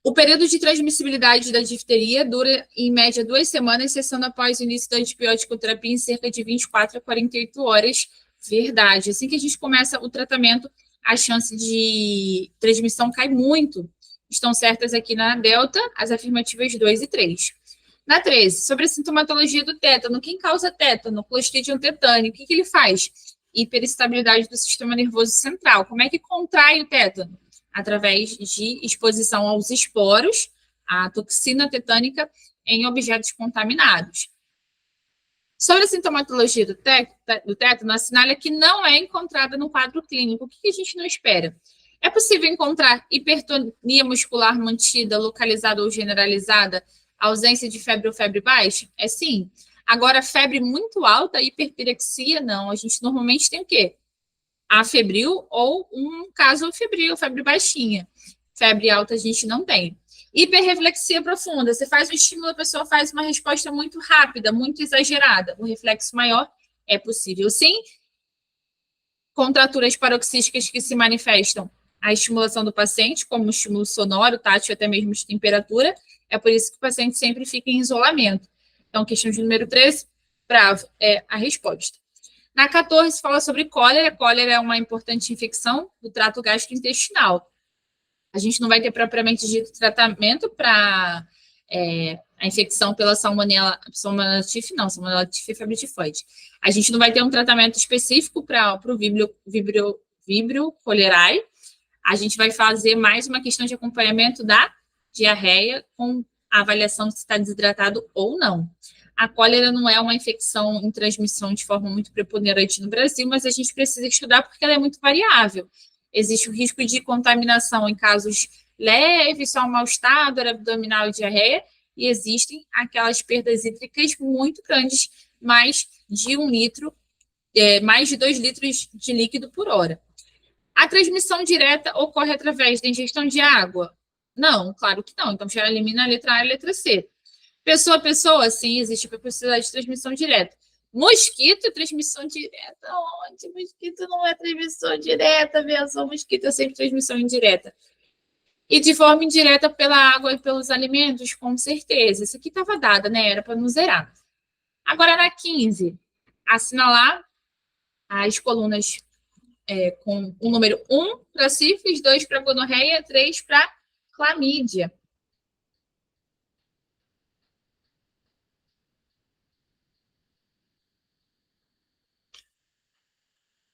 O período de transmissibilidade da difteria dura, em média, 2 semanas, cessando após o início da antibiótico terapia em cerca de 24 a 48 horas. Verdade. Assim que a gente começa o tratamento, a chance de transmissão cai muito. Estão certas aqui na Delta, as afirmativas 2 e 3. Na 13, sobre a sintomatologia do tétano. Quem causa tétano? Clostridium tetani. O que ele faz? Hiperestabilidade do sistema nervoso central. Como é que contrai o tétano? Através de exposição aos esporos, a toxina tetânica em objetos contaminados. Sobre a sintomatologia do tétano, assinala que não é encontrada no quadro clínico. O que a gente não espera? É possível encontrar hipertonia muscular mantida, localizada ou generalizada, ausência de febre ou febre baixa? É sim. Agora, febre muito alta, hiperpirexia, não. A gente normalmente tem o quê? Afebril ou um caso febril, febre baixinha. Febre alta a gente não tem. Hiperreflexia profunda. Você faz um estímulo, a pessoa faz uma resposta muito rápida, muito exagerada. O reflexo maior é possível, sim. Contraturas paroxísticas que se manifestam a estimulação do paciente, como estímulo sonoro, tátil, até mesmo de temperatura. É por isso que o paciente sempre fica em isolamento. Então, questão de número 13, bravo, é a resposta. Na 14, fala sobre cólera. Cólera é uma importante infecção do trato gastrointestinal. A gente não vai ter propriamente dito tratamento para a infecção pela salmonella tif, não, salmonella tif é febre tifoide. A gente não vai ter um tratamento específico para o Vibrio cholerae. A gente vai fazer mais uma questão de acompanhamento da diarreia com a avaliação se está desidratado ou não. A cólera não é uma infecção em transmissão de forma muito preponderante no Brasil, mas a gente precisa estudar porque ela é muito variável. Existe o risco de contaminação em casos leves, só um mal-estar, dor abdominal e diarreia, e existem aquelas perdas hídricas muito grandes, mais de 1 litro, mais de 2 litros de líquido por hora. A transmissão direta ocorre através da ingestão de água? Não, claro que não. Então, já elimina a letra A e a letra C. Pessoa a pessoa, sim, existe a possibilidade de transmissão direta. Mosquito, transmissão direta? Onde? Mosquito não é transmissão direta, mesmo. Mosquito é sempre transmissão indireta. E de forma indireta pela água e pelos alimentos, com certeza. Isso aqui estava dada, né? Era para não zerar. Agora, na 15, assinalar as colunas com o número 1 para sífilis, 2 para gonorreia, 3 para clamídia.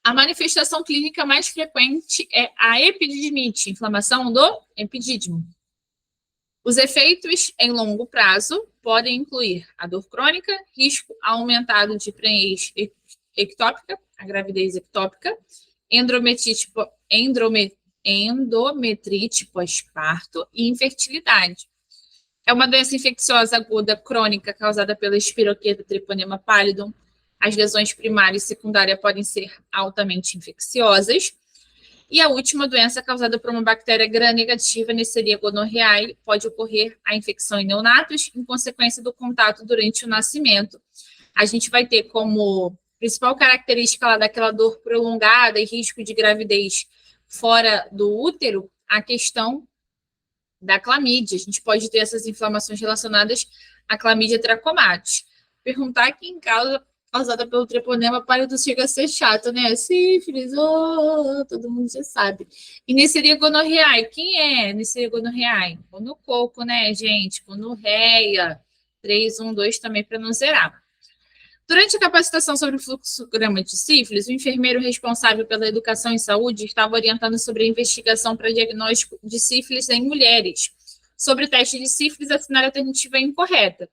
A manifestação clínica mais frequente é a epididimite, inflamação do epidídimo. Os efeitos em longo prazo podem incluir a dor crônica, risco aumentado de prenhez ectópica, a gravidez ectópica, endometrite pós-parto e infertilidade. É uma doença infecciosa aguda crônica causada pela espiroqueta treponema pallidum. As lesões primária e secundária podem ser altamente infecciosas. E a última doença causada por uma bactéria gram-negativa, Neisseria gonorrhoeae, pode ocorrer a infecção em neonatos em consequência do contato durante o nascimento. A gente vai ter como principal característica lá daquela dor prolongada e risco de gravidez fora do útero a questão da clamídia. A gente pode ter essas inflamações relacionadas à clamídia trachomatis. Perguntar quem causada pelo treponema pallidum chega a ser chato, né? Sífilis, todo mundo já sabe. E Neisseria gonorrhoeae, quem é Neisseria gonorrhoeae? Gonococo, né, gente? Gonorreia. 3, 1, 2 também para não zerar. Durante a capacitação sobre o fluxograma de sífilis, o enfermeiro responsável pela educação em saúde estava orientando sobre a investigação para diagnóstico de sífilis em mulheres. Sobre o teste de sífilis, a sinal alternativa é incorreta.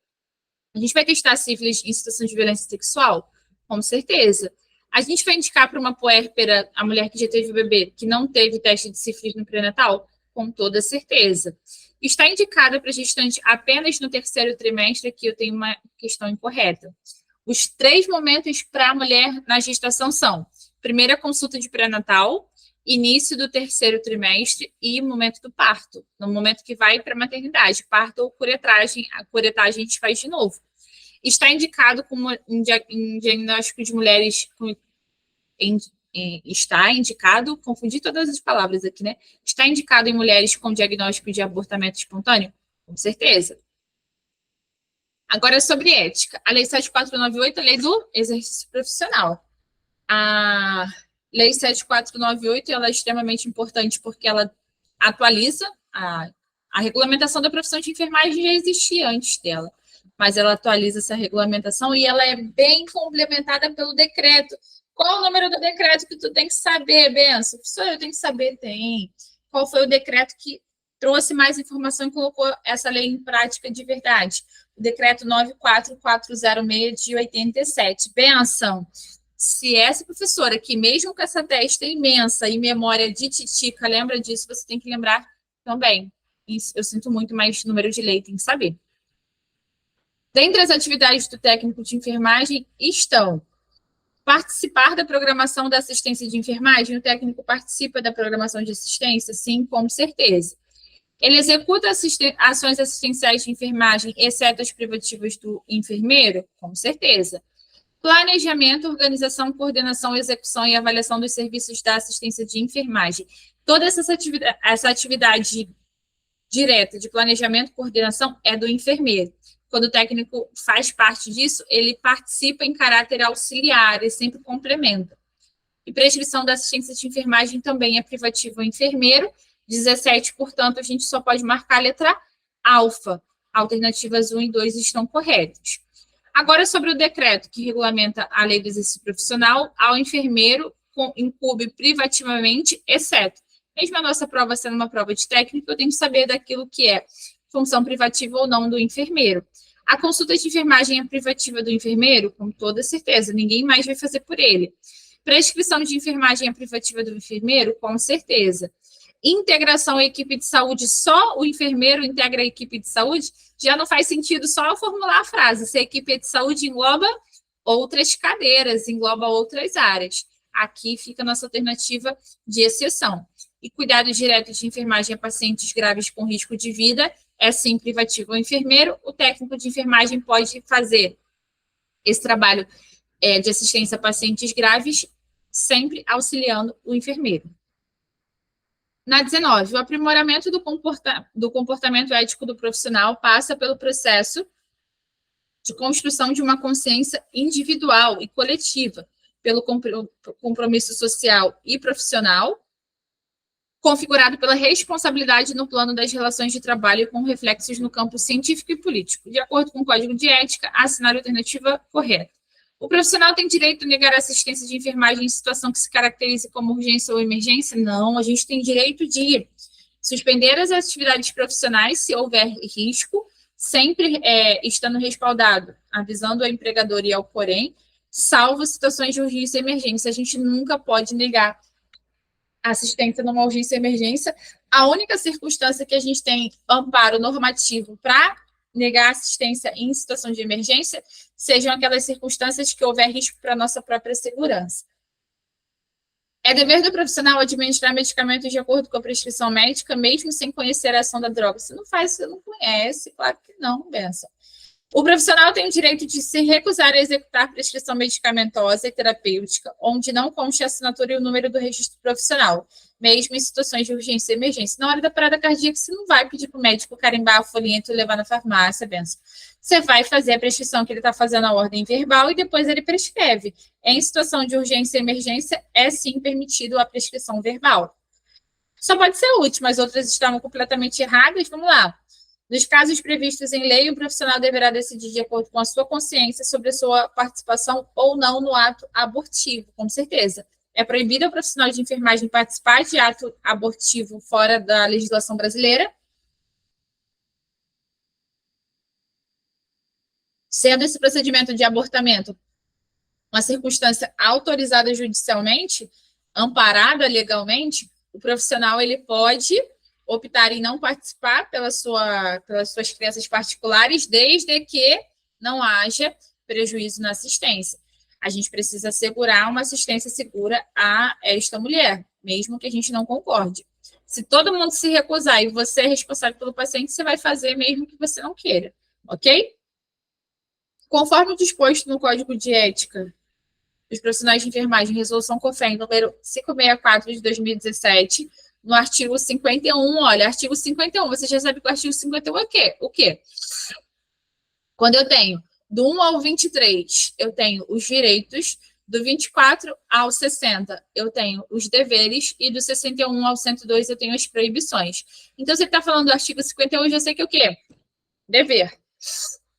A gente vai testar sífilis em situação de violência sexual? Com certeza. A gente vai indicar para uma puérpera, a mulher que já teve o bebê, que não teve teste de sífilis no pré-natal? Com toda certeza. Está indicada para gestante apenas no 3º trimestre, aqui eu tenho uma questão incorreta. Os 3 momentos para a mulher na gestação são: primeira consulta de pré-natal, início do 3º trimestre e momento do parto, no momento que vai para a maternidade, parto ou curetagem. A curetagem a gente faz de novo. Está indicado como em diagnóstico de mulheres está indicado, confundi todas as palavras aqui, né? Está indicado em mulheres com diagnóstico de abortamento espontâneo? Com certeza. Agora, sobre ética. A Lei 7498 é a lei do exercício profissional. A Lei 7498 ela é extremamente importante porque ela atualiza a regulamentação da profissão de enfermagem já existia antes dela, mas ela atualiza essa regulamentação e ela é bem complementada pelo decreto. Qual o número do decreto que tu tem que saber, Benção? Professor, eu tenho que saber, tem. Qual foi o decreto que trouxe mais informação e colocou essa lei em prática de verdade? O decreto 94406 de 87. Benção, se essa professora que, mesmo com essa testa imensa e memória de titica, lembra disso, você tem que lembrar também. Eu sinto muito, mas número de lei tem que saber. Dentre as atividades do técnico de enfermagem estão participar da programação da assistência de enfermagem. O técnico participa da programação de assistência? Sim, com certeza. Ele executa ações assistenciais de enfermagem, exceto as privativas do enfermeiro? Com certeza. Planejamento, organização, coordenação, execução e avaliação dos serviços da assistência de enfermagem. Toda essa atividade direta de planejamento e coordenação é do enfermeiro. Quando o técnico faz parte disso, ele participa em caráter auxiliar e sempre complementa. E prescrição da assistência de enfermagem também é privativa ao enfermeiro. 17, portanto, a gente só pode marcar a letra alfa. Alternativas 1 e 2 estão corretas. Agora, sobre o decreto que regulamenta a lei do exercício profissional, ao enfermeiro incumbe privativamente, exceto. Mesmo a nossa prova sendo uma prova de técnico, eu tenho que saber daquilo que é função privativa ou não do enfermeiro. A consulta de enfermagem é privativa do enfermeiro? Com toda certeza, ninguém mais vai fazer por ele. Prescrição de enfermagem é privativa do enfermeiro? Com certeza. Integração à equipe de saúde, só o enfermeiro integra a equipe de saúde? Já não faz sentido só eu formular a frase. Se a equipe de saúde engloba outras cadeiras, engloba outras áreas. Aqui fica a nossa alternativa de exceção. E cuidado direto de enfermagem a pacientes graves com risco de vida é sim privativo ao enfermeiro. O técnico de enfermagem pode fazer esse trabalho de assistência a pacientes graves, sempre auxiliando o enfermeiro. Na 19, o aprimoramento do comportamento ético do profissional passa pelo processo de construção de uma consciência individual e coletiva, pelo compromisso social e profissional, configurado pela responsabilidade no plano das relações de trabalho com reflexos no campo científico e político. De acordo com o Código de Ética, assinar a alternativa correta. O profissional tem direito a negar assistência de enfermagem em situação que se caracterize como urgência ou emergência? Não, a gente tem direito de suspender as atividades profissionais se houver risco, sempre estando respaldado, avisando ao empregador e ao porém, salvo situações de urgência e emergência. A gente nunca pode negar assistência numa urgência e emergência. A única circunstância que a gente tem amparo normativo para negar assistência em situação de emergência sejam aquelas circunstâncias que houver risco para a nossa própria segurança. É dever do profissional administrar medicamentos de acordo com a prescrição médica, mesmo sem conhecer a ação da droga. Se não faz, você não conhece, claro que não, benção. O profissional tem o direito de se recusar a executar prescrição medicamentosa e terapêutica, onde não conste a assinatura e o número do registro profissional, mesmo em situações de urgência e emergência. Na hora da parada cardíaca, você não vai pedir para o médico carimbar a folhinha e levar na farmácia, benção. Você vai fazer a prescrição que ele está fazendo a ordem verbal e depois ele prescreve. Em situação de urgência e emergência, é sim permitido a prescrição verbal. Só pode ser a última, as outras estavam completamente erradas. Vamos lá. Nos casos previstos em lei, o profissional deverá decidir de acordo com a sua consciência sobre a sua participação ou não no ato abortivo, com certeza. É proibido ao profissional de enfermagem participar de ato abortivo fora da legislação brasileira. Sendo esse procedimento de abortamento uma circunstância autorizada judicialmente, amparada legalmente, o profissional ele pode optar em não participar pelas suas crenças particulares, desde que não haja prejuízo na assistência. A gente precisa assegurar uma assistência segura a esta mulher, mesmo que a gente não concorde. Se todo mundo se recusar e você é responsável pelo paciente, você vai fazer mesmo que você não queira, ok? Conforme disposto no Código de Ética dos profissionais de enfermagem, resolução COFEN número 564 de 2017, no artigo 51, olha, artigo 51, você já sabe que o artigo 51 é o quê? Quando eu tenho do 1 ao 23, eu tenho os direitos, do 24 ao 60, eu tenho os deveres, e do 61 ao 102, eu tenho as proibições. Então, se ele está falando do artigo 51, eu já sei que é o quê? Dever.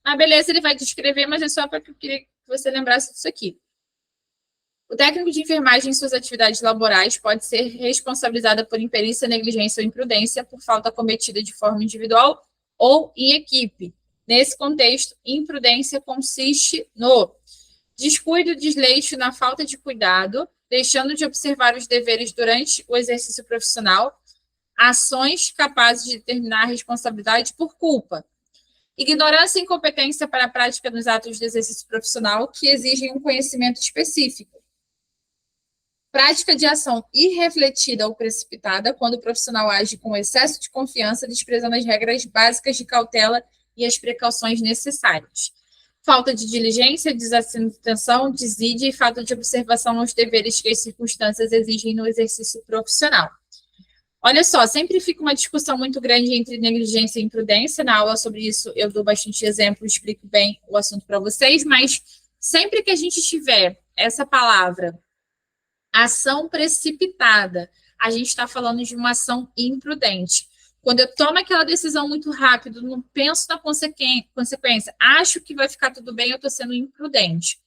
Ah, beleza, ele vai descrever, mas é só para que eu queria que você lembrasse disso aqui. O técnico de enfermagem em suas atividades laborais pode ser responsabilizado por imperícia, negligência ou imprudência por falta cometida de forma individual ou em equipe. Nesse contexto, imprudência consiste no descuido, desleixo, na falta de cuidado, deixando de observar os deveres durante o exercício profissional, ações capazes de determinar a responsabilidade por culpa, ignorância e incompetência para a prática dos atos de exercício profissional que exigem um conhecimento específico, prática de ação irrefletida ou precipitada, quando o profissional age com excesso de confiança, desprezando as regras básicas de cautela e as precauções necessárias. Falta de diligência, desatenção, desídia e falta de observação aos deveres que as circunstâncias exigem no exercício profissional. Olha só, sempre fica uma discussão muito grande entre negligência e imprudência. Na aula sobre isso eu dou bastante exemplo, explico bem o assunto para vocês, mas sempre que a gente tiver essa palavra ação precipitada, a gente está falando de uma ação imprudente. Quando eu tomo aquela decisão muito rápido, não penso na consequência, acho que vai ficar tudo bem, eu estou sendo imprudente.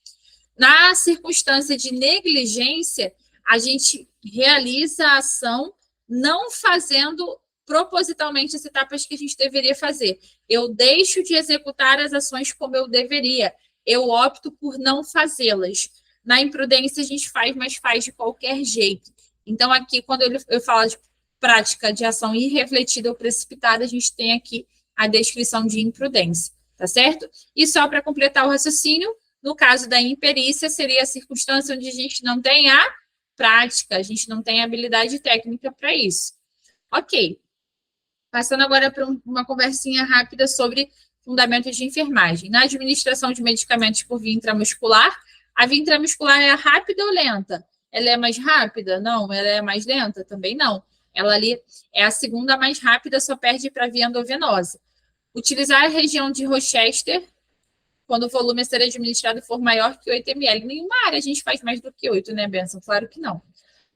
Na circunstância de negligência, a gente realiza a ação não fazendo propositalmente as etapas que a gente deveria fazer. Eu deixo de executar as ações como eu deveria. Eu opto por não fazê-las. Na imprudência, a gente faz, mas faz de qualquer jeito. Então, aqui, quando eu falo de prática de ação irrefletida ou precipitada, a gente tem aqui a descrição de imprudência, tá certo? E só para completar o raciocínio, no caso da imperícia, seria a circunstância onde a gente não tem a prática, a gente não tem a habilidade técnica para isso. Ok. Passando agora para uma conversinha rápida sobre fundamentos de enfermagem. Na administração de medicamentos por via intramuscular, a via intramuscular é rápida ou lenta? Ela é mais rápida? Não. Ela é mais lenta? Também não. Ela ali é a segunda mais rápida, só perde para a via endovenosa. Utilizar a região de Rochester, quando o volume a ser administrado for maior que 8 ml. Nenhuma área a gente faz mais do que 8, né, Benção? Claro que não.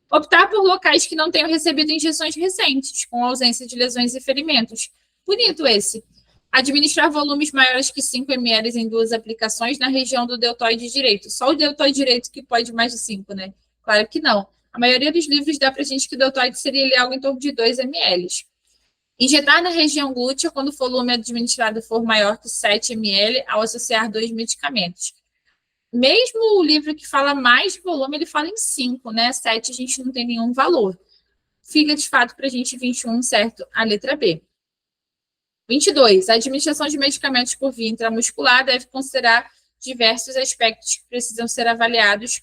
Optar por locais que não tenham recebido injeções recentes, com ausência de lesões e ferimentos. Bonito esse. Administrar volumes maiores que 5 ml em 2 aplicações na região do deltoide direito. Só o deltoide direito que pode mais de 5, né? Claro que não. A maioria dos livros dá para a gente que o deltoide seria ali algo em torno de 2 ml. Injetar na região glútea quando o volume administrado for maior que 7 ml ao associar 2 medicamentos. Mesmo o livro que fala mais de volume, ele fala em 5, né? 7 a gente não tem nenhum valor. Fica de fato para a gente 21, certo? A letra B. 22. A administração de medicamentos por via intramuscular deve considerar diversos aspectos que precisam ser avaliados,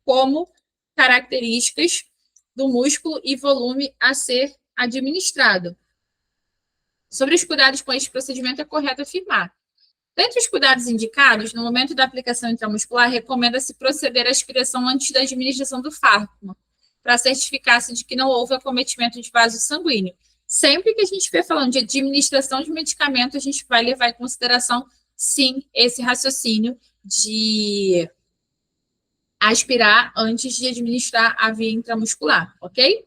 como características do músculo e volume a ser administrado. Sobre os cuidados com este procedimento, é correto afirmar. Dentre os cuidados indicados, no momento da aplicação intramuscular, recomenda-se proceder à aspiração antes da administração do fármaco, para certificar-se de que não houve acometimento de vaso sanguíneo. Sempre que a gente estiver falando de administração de medicamento, a gente vai levar em consideração, sim, esse raciocínio de aspirar antes de administrar a via intramuscular, ok?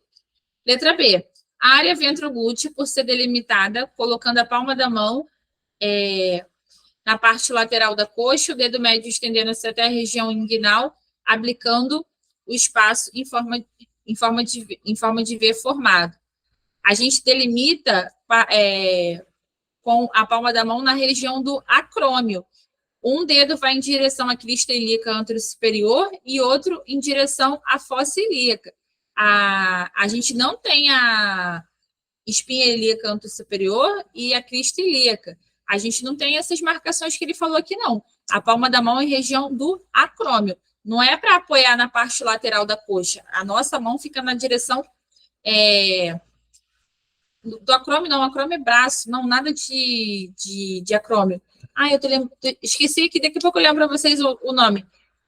Letra B. A área ventroglútea, por ser delimitada, colocando a palma da mão na parte lateral da coxa, o dedo médio estendendo-se até a região inguinal, aplicando o espaço em forma de V formado. A gente delimita com a palma da mão na região do acrômio. Um dedo vai em direção à crista ilíaca anterosuperior e outro em direção à fossa ilíaca. A gente não tem a espinha ilíaca anterosuperior e a crista ilíaca. A gente não tem essas marcações que ele falou aqui, não. A palma da mão é em região do acrômio. Não é para apoiar na parte lateral da coxa. A nossa mão fica na direção do acrômio, não. Acrômio é braço. Não, nada de acrômio. Esqueci que daqui a pouco eu lembro para vocês o nome.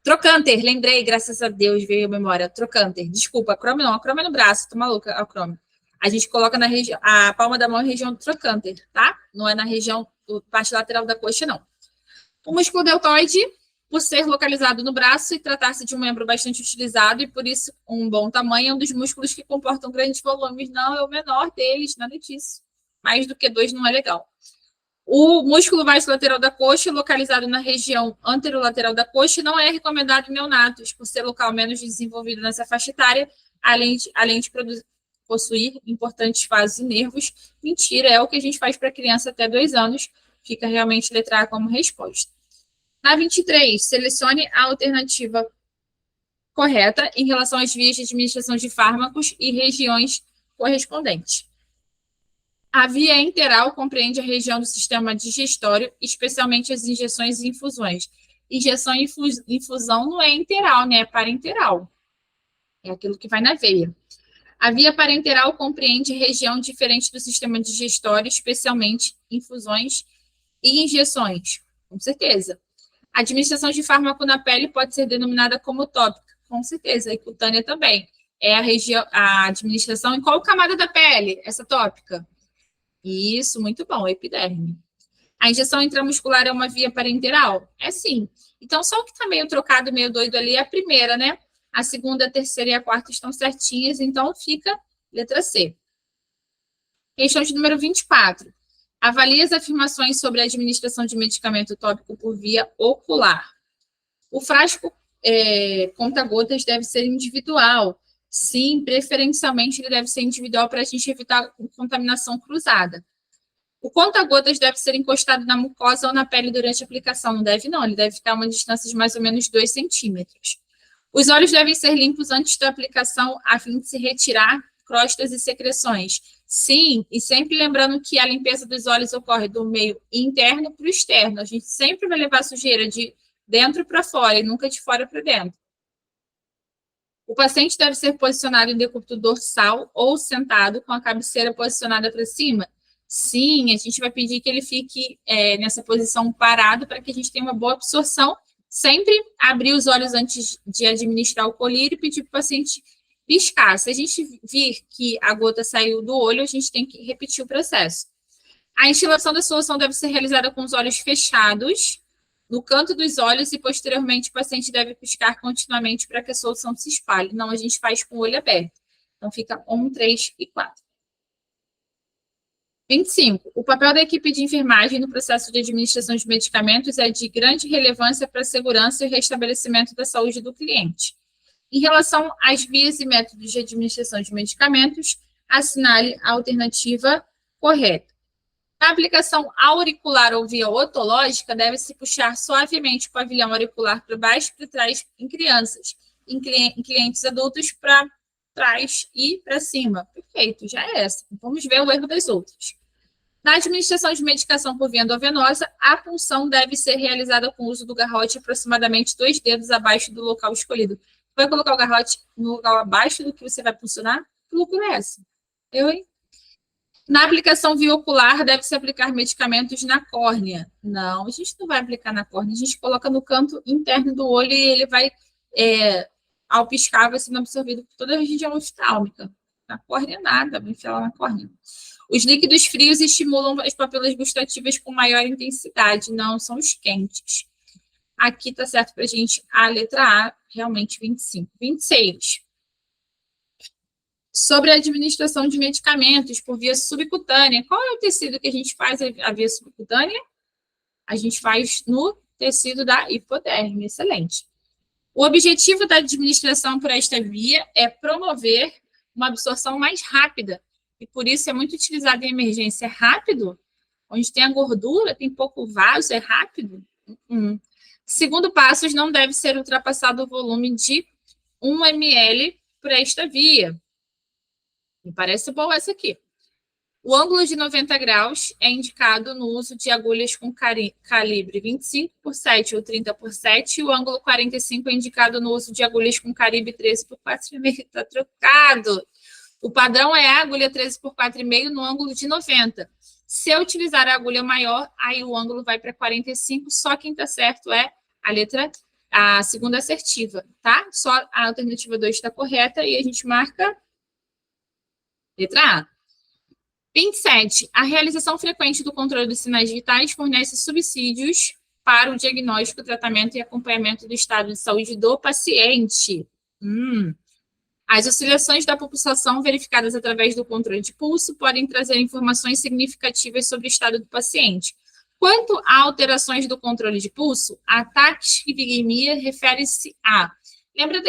Trocânter, lembrei, graças a Deus, veio a memória. Trocânter, desculpa, acrome não, acrome é no braço, tô maluca, acrome. A gente coloca na região, a palma da mão é região do trocânter, tá? Não é na região, parte lateral da coxa, não. O músculo deltoide, por ser localizado no braço e tratar-se de um membro bastante utilizado e por isso um bom tamanho, é um dos músculos que comportam grandes volumes. Não é o menor deles, nada disso. Mais do que 2 não é legal. O músculo vasto-lateral da coxa, localizado na região anterolateral da coxa, não é recomendado em neonatos, por ser local menos desenvolvido nessa faixa etária, além de possuir importantes fases e nervos. Mentira, é o que a gente faz para criança até 2 anos. Fica realmente letra A como resposta. Na 23, selecione a alternativa correta em relação às vias de administração de fármacos e regiões correspondentes. A via enteral compreende a região do sistema digestório, especialmente as injeções e infusões. Injeção e infusão não é enteral, né? É parenteral. É aquilo que vai na veia. A via parenteral compreende região diferente do sistema digestório, especialmente infusões e injeções. Com certeza. A administração de fármaco na pele pode ser denominada como tópica. Com certeza. E cutânea também. É a administração em qual camada da pele? Essa tópica. Isso, muito bom, epiderme. A injeção intramuscular é uma via parenteral? É sim. Então, só o que está meio trocado, meio doido ali é a primeira, né? A segunda, a terceira e a quarta estão certinhas, então fica letra C. Questão de número 24. Avalie as afirmações sobre a administração de medicamento tópico por via ocular. O frasco conta-gotas deve ser individual. Sim, preferencialmente ele deve ser individual para a gente evitar contaminação cruzada. O conta-gotas deve ser encostado na mucosa ou na pele durante a aplicação. Não deve, não. Ele deve ficar a uma distância de mais ou menos 2 centímetros. Os olhos devem ser limpos antes da aplicação, a fim de se retirar crostas e secreções. Sim, e sempre lembrando que a limpeza dos olhos ocorre do meio interno para o externo. A gente sempre vai levar sujeira de dentro para fora e nunca de fora para dentro. O paciente deve ser posicionado em decúbito dorsal ou sentado com a cabeceira posicionada para cima. Sim, a gente vai pedir que ele fique nessa posição parado para que a gente tenha uma boa absorção. Sempre abrir os olhos antes de administrar o colírio e pedir para o paciente piscar. Se a gente vir que a gota saiu do olho, a gente tem que repetir o processo. A instilação da solução deve ser realizada com os olhos fechados, no canto dos olhos, e posteriormente o paciente deve piscar continuamente para que a solução se espalhe. Não, a gente faz com o olho aberto. Então fica 1, 3 e 4. 25. O papel da equipe de enfermagem no processo de administração de medicamentos é de grande relevância para a segurança e restabelecimento da saúde do cliente. Em relação às vias e métodos de administração de medicamentos, assinale a alternativa correta. Na aplicação auricular ou via otológica, deve-se puxar suavemente o pavilhão auricular para baixo e para trás em crianças. Em clientes adultos, para trás e para cima. Perfeito, já é essa. Vamos ver o erro das outras. Na administração de medicação por via endovenosa, a punção deve ser realizada com o uso do garrote aproximadamente 2 dedos abaixo do local escolhido. Vai colocar o garrote no local abaixo do que você vai puncionar? Que loucura é essa? Eu, hein? Na aplicação via ocular, deve-se aplicar medicamentos na córnea. Não, a gente não vai aplicar na córnea, a gente coloca no canto interno do olho e ele vai, ao piscar, vai sendo absorvido por toda a região oftálmica. Na córnea, nada, vai enfiar lá na córnea. Os líquidos frios estimulam as papilas gustativas com maior intensidade, não são os quentes. Aqui está certo para a gente a letra A, realmente 25. 26. Sobre a administração de medicamentos por via subcutânea. Qual é o tecido que a gente faz a via subcutânea? A gente faz no tecido da hipoderme. Excelente. O objetivo da administração por esta via é promover uma absorção mais rápida. E por isso é muito utilizado em emergência. É rápido? Onde tem a gordura, tem pouco vaso, é rápido? Segundo passos, não deve ser ultrapassado o volume de 1 ml por esta via. Me parece boa essa aqui. O ângulo de 90 graus é indicado no uso de agulhas com calibre 25 por 7 ou 30 por 7, e o ângulo 45 é indicado no uso de agulhas com calibre 13 por 4,5. Está trocado. O padrão é a agulha 13 por 4,5 no ângulo de 90. Se eu utilizar a agulha maior, aí o ângulo vai para 45, só quem está certo é a letra A segunda assertiva, tá? Só a alternativa 2 está correta e a gente marca letra A. 27. A realização frequente do controle dos sinais vitais fornece subsídios para o diagnóstico, tratamento e acompanhamento do estado de saúde do paciente. As oscilações da população verificadas através do controle de pulso podem trazer informações significativas sobre o estado do paciente. Quanto a alterações do controle de pulso, a taquigemia refere-se a... Lembra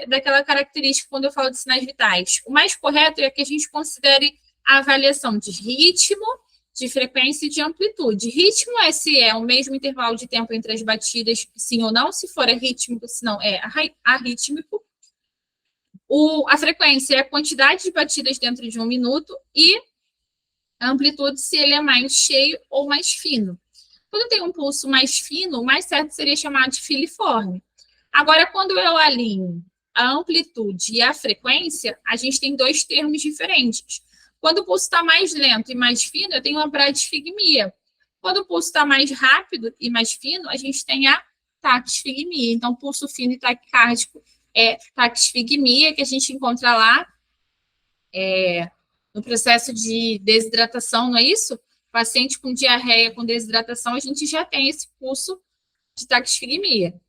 daquela característica quando eu falo de sinais vitais? O mais correto é que a gente considere a avaliação de ritmo, de frequência e de amplitude. Ritmo é se é o mesmo intervalo de tempo entre as batidas, sim ou não. Se for arrítmico, se não é arrítmico. A frequência é a quantidade de batidas dentro de 1 minuto e a amplitude se ele é mais cheio ou mais fino. Quando tem um pulso mais fino, o mais certo seria chamar de filiforme. Agora, quando eu alinho a amplitude e a frequência, a gente tem 2 termos diferentes. Quando o pulso está mais lento e mais fino, eu tenho uma bradisfigmia. Quando o pulso está mais rápido e mais fino, a gente tem a taquisfigmia. Então, pulso fino e taquicárdico é taquisfigmia, que a gente encontra lá no processo de desidratação, não é isso? Paciente com diarreia, com desidratação, a gente já tem esse pulso de taquisfigmia.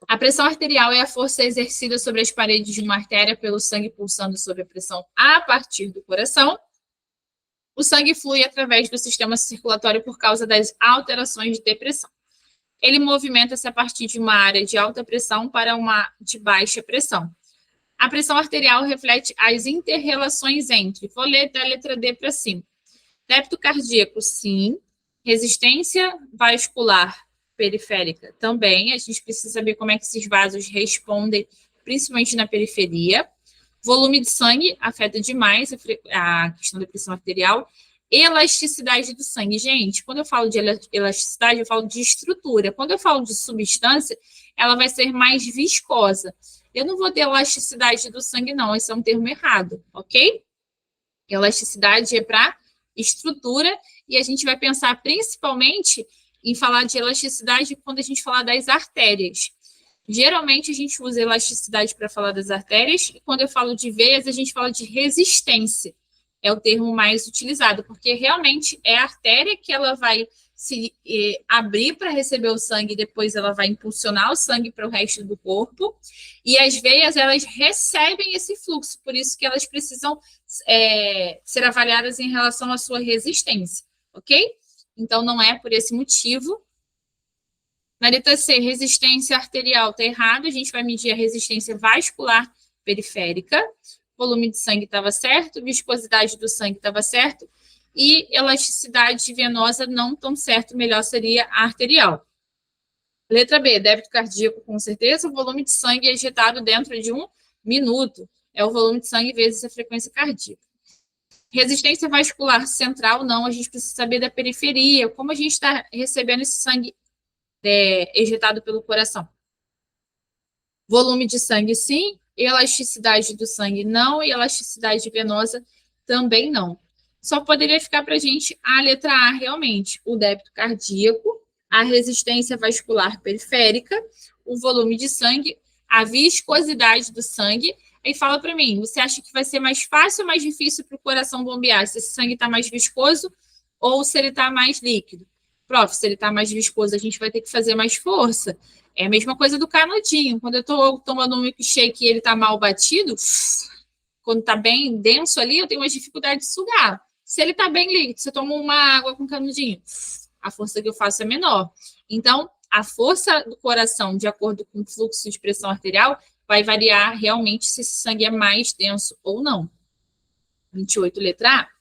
A pressão arterial é a força exercida sobre as paredes de uma artéria pelo sangue pulsando sob a pressão a partir do coração. O sangue flui através do sistema circulatório por causa das alterações de pressão. Ele movimenta-se a partir de uma área de alta pressão para uma de baixa pressão. A pressão arterial reflete as interrelações entre, vou ler da letra D para cima, débito cardíaco, sim, resistência vascular periférica também, a gente precisa saber como é que esses vasos respondem, principalmente na periferia. Volume de sangue afeta demais a questão da pressão arterial. Elasticidade do sangue. Gente, quando eu falo de elasticidade, eu falo de estrutura. Quando eu falo de substância, ela vai ser mais viscosa. Eu não vou ter elasticidade do sangue, não. Esse é um termo errado, ok? Elasticidade é para estrutura e a gente vai pensar principalmente em falar de elasticidade quando a gente falar das artérias. Geralmente, a gente usa elasticidade para falar das artérias, e quando eu falo de veias, a gente fala de resistência. É o termo mais utilizado, porque realmente é a artéria que ela vai se abrir para receber o sangue, e depois ela vai impulsionar o sangue para o resto do corpo, e as veias, elas recebem esse fluxo, por isso que elas precisam ser avaliadas em relação à sua resistência, ok? Então, não é por esse motivo. Na letra C, resistência arterial está errado, a gente vai medir a resistência vascular periférica, volume de sangue estava certo, viscosidade do sangue estava certo, e elasticidade venosa não tão certo, melhor seria a arterial. Letra B, débito cardíaco, com certeza, o volume de sangue ejetado dentro de 1 minuto, é o volume de sangue vezes a frequência cardíaca. Resistência vascular central, não, a gente precisa saber da periferia, como a gente está recebendo esse sangue ejetado pelo coração. Volume de sangue, sim. Elasticidade do sangue, não. E elasticidade venosa, também não. Só poderia ficar para a gente a letra A, realmente. O débito cardíaco, a resistência vascular periférica, o volume de sangue, a viscosidade do sangue. Aí fala para mim, você acha que vai ser mais fácil ou mais difícil para o coração bombear? Se esse sangue está mais viscoso ou se ele está mais líquido? Prof, se ele está mais viscoso, a gente vai ter que fazer mais força. É a mesma coisa do canudinho. Quando eu estou tomando um milkshake e ele está mal batido, quando está bem denso ali, eu tenho uma dificuldade de sugar. Se ele está bem líquido, se eu tomo uma água com canudinho, a força que eu faço é menor. Então, a força do coração, de acordo com o fluxo de pressão arterial, vai variar realmente se esse sangue é mais denso ou não. 28, letra A.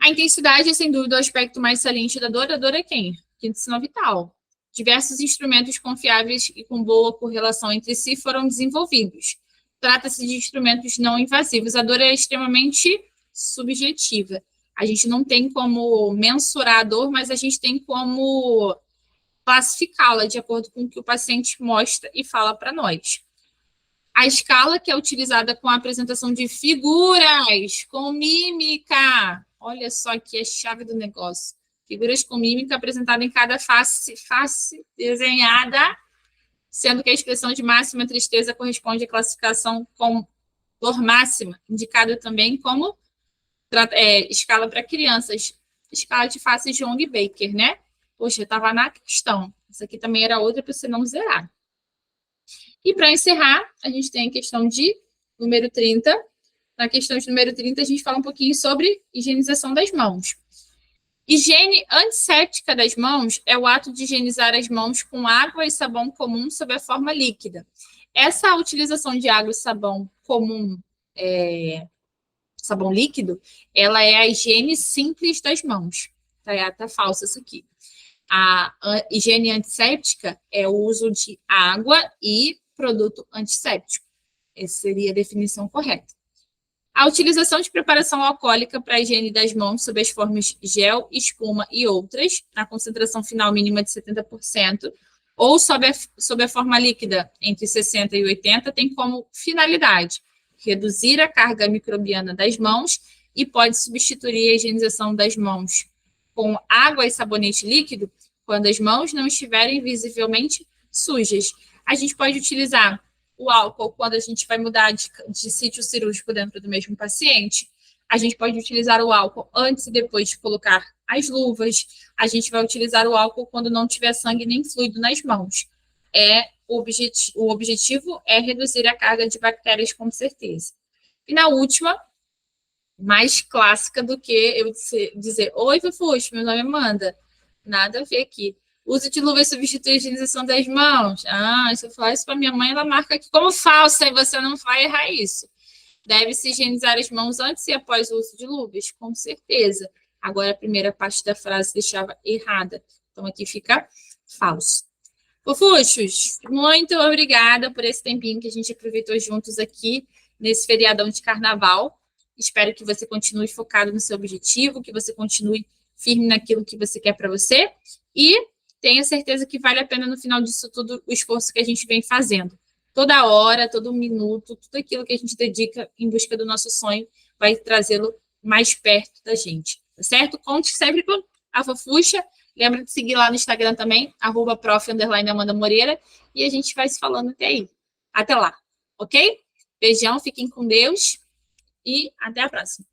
A intensidade é, sem dúvida, o aspecto mais saliente da dor. A dor é quem? Quinto sinal vital. Diversos instrumentos confiáveis e com boa correlação entre si foram desenvolvidos. Trata-se de instrumentos não invasivos. A dor é extremamente subjetiva. A gente não tem como mensurar a dor, mas a gente tem como classificá-la de acordo com o que o paciente mostra e fala para nós. A escala, que é utilizada com a apresentação de figuras, com mímica. Olha só aqui a chave do negócio. Figuras com mímica apresentada em cada face desenhada, sendo que a expressão de máxima tristeza corresponde à classificação com dor máxima, indicada também como escala para crianças, escala de faces de Young Baker, né? Poxa, estava na questão. Essa aqui também era outra para você não zerar. E para encerrar, a gente tem a questão de número 30. Na questão de número 30, a gente fala um pouquinho sobre higienização das mãos. Higiene antisséptica das mãos é o ato de higienizar as mãos com água e sabão comum sob a forma líquida. Essa utilização de água e sabão comum, sabão líquido, ela é a higiene simples das mãos. Tá falsa essa aqui. A higiene antisséptica é o uso de água e produto antisséptico. Essa seria a definição correta. A utilização de preparação alcoólica para a higiene das mãos sob as formas gel, espuma e outras, na concentração final mínima de 70%, ou sob a forma líquida entre 60% e 80%, tem como finalidade reduzir a carga microbiana das mãos e pode substituir a higienização das mãos com água e sabonete líquido quando as mãos não estiverem visivelmente sujas. A gente pode utilizar o álcool quando a gente vai mudar de sítio cirúrgico dentro do mesmo paciente. A gente pode utilizar o álcool antes e depois de colocar as luvas. A gente vai utilizar o álcool quando não tiver sangue nem fluido nas mãos. O objetivo é reduzir a carga de bactérias, com certeza. E na última, mais clássica do que eu dizer: oi, Fufuxo, meu nome é Amanda. Nada a ver aqui. Uso de luvas substitui a higienização das mãos. Se eu falar isso para minha mãe, ela marca aqui como falsa e você não vai errar isso. Deve-se higienizar as mãos antes e após o uso de luvas? Com certeza. Agora, a primeira parte da frase deixava errada. Então, aqui fica falso. Fofuxos, muito obrigada por esse tempinho que a gente aproveitou juntos aqui nesse feriadão de carnaval. Espero que você continue focado no seu objetivo, que você continue firme naquilo que você quer para você e tenha certeza que vale a pena no final disso tudo o esforço que a gente vem fazendo. Toda hora, todo minuto, tudo aquilo que a gente dedica em busca do nosso sonho vai trazê-lo mais perto da gente, tá certo? Conte sempre com a Fofuxa. Lembra de seguir lá no Instagram também, @prof_Amanda Moreira, e a gente vai se falando até aí. Até lá, ok? Beijão, fiquem com Deus e até a próxima.